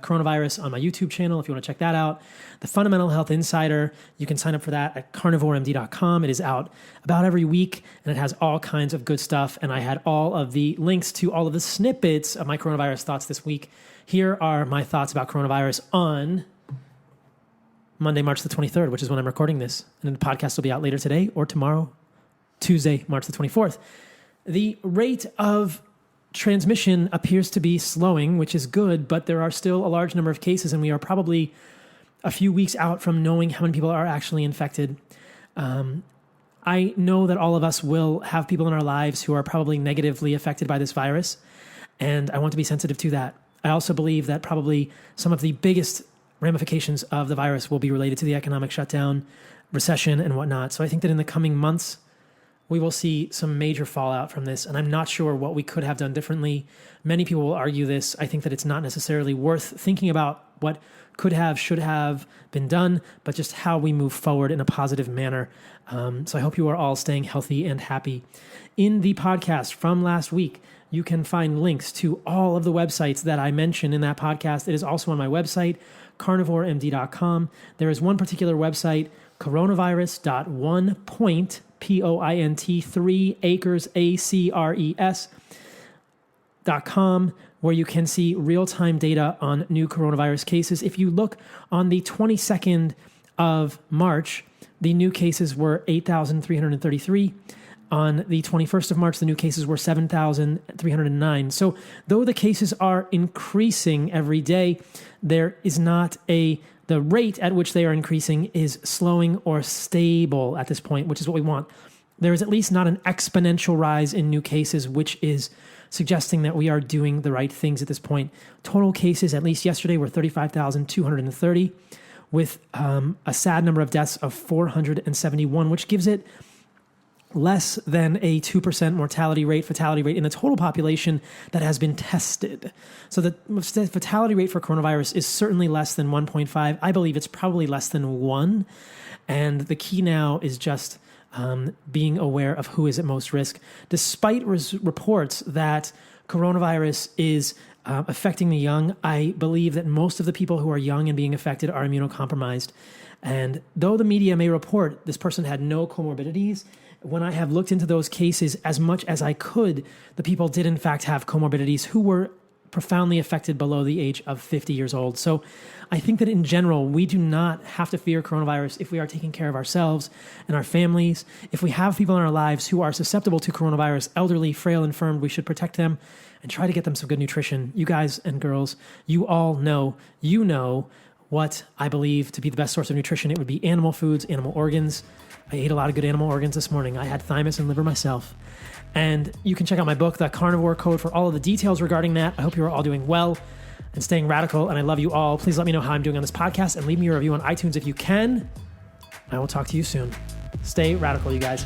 coronavirus on my YouTube channel if you want to check that out. The Fundamental Health Insider, you can sign up for that at carnivoremd.com. It is out about every week and it has all kinds of good stuff. And I had all of the links to all of the snippets of my coronavirus thoughts this week. Here are my thoughts about coronavirus on Monday, March the 23rd, which is when I'm recording this. And the podcast will be out later today or tomorrow, Tuesday, March the 24th. The rate of transmission appears to be slowing, which is good, but there are still a large number of cases, and we are probably a few weeks out from knowing how many people are actually infected. I know that all of us will have people in our lives who are probably negatively affected by this virus, and I want to be sensitive to that. I also believe that probably some of the biggest ramifications of the virus will be related to the economic shutdown, recession, and whatnot. So I think that in the coming months, we will see some major fallout from this, and I'm not sure what we could have done differently. Many people will argue this. I think that it's not necessarily worth thinking about what could have, should have been done, but just how we move forward in a positive manner. So I hope you are all staying healthy and happy. In the podcast from last week, you can find links to all of the websites that I mentioned in that podcast. It is also on my website, carnivoremd.com. There is one particular website, coronavirus.1point, POINT 3 acres ACRES.com, where you can see real-time data on new coronavirus cases. If you look on the 22nd of March, the new cases were 8,333. On the 21st of March, the new cases were 7,309. So though the cases are increasing every day, there is not the rate at which they are increasing is slowing or stable at this point, which is what we want. There is at least not an exponential rise in new cases, which is suggesting that we are doing the right things at this point. Total cases, at least yesterday, were 35,230, with a sad number of deaths of 471, which gives it less than a 2% fatality rate in the total population that has been tested. So the fatality rate for coronavirus is certainly less than 1.5. I believe it's probably less than 1. And the key now is just being aware of who is at most risk. Despite reports that coronavirus is affecting the young, I believe that most of the people who are young and being affected are immunocompromised. And though the media may report this person had no comorbidities, when I have looked into those cases as much as I could, the people did in fact have comorbidities who were profoundly affected below the age of 50 years old. So I think that in general, we do not have to fear coronavirus if we are taking care of ourselves and our families. If we have people in our lives who are susceptible to coronavirus, elderly, frail, infirm, we should protect them and try to get them some good nutrition. You guys and girls, you all know, what I believe to be the best source of nutrition. It would be animal foods, animal organs. I ate a lot of good animal organs this morning. I had thymus and liver myself. And you can check out my book, The Carnivore Code, for all of the details regarding that. I hope you are all doing well and staying radical, and I love you all. Please let me know how I'm doing on this podcast and leave me a review on iTunes if you can. I will talk to you soon. Stay radical, you guys.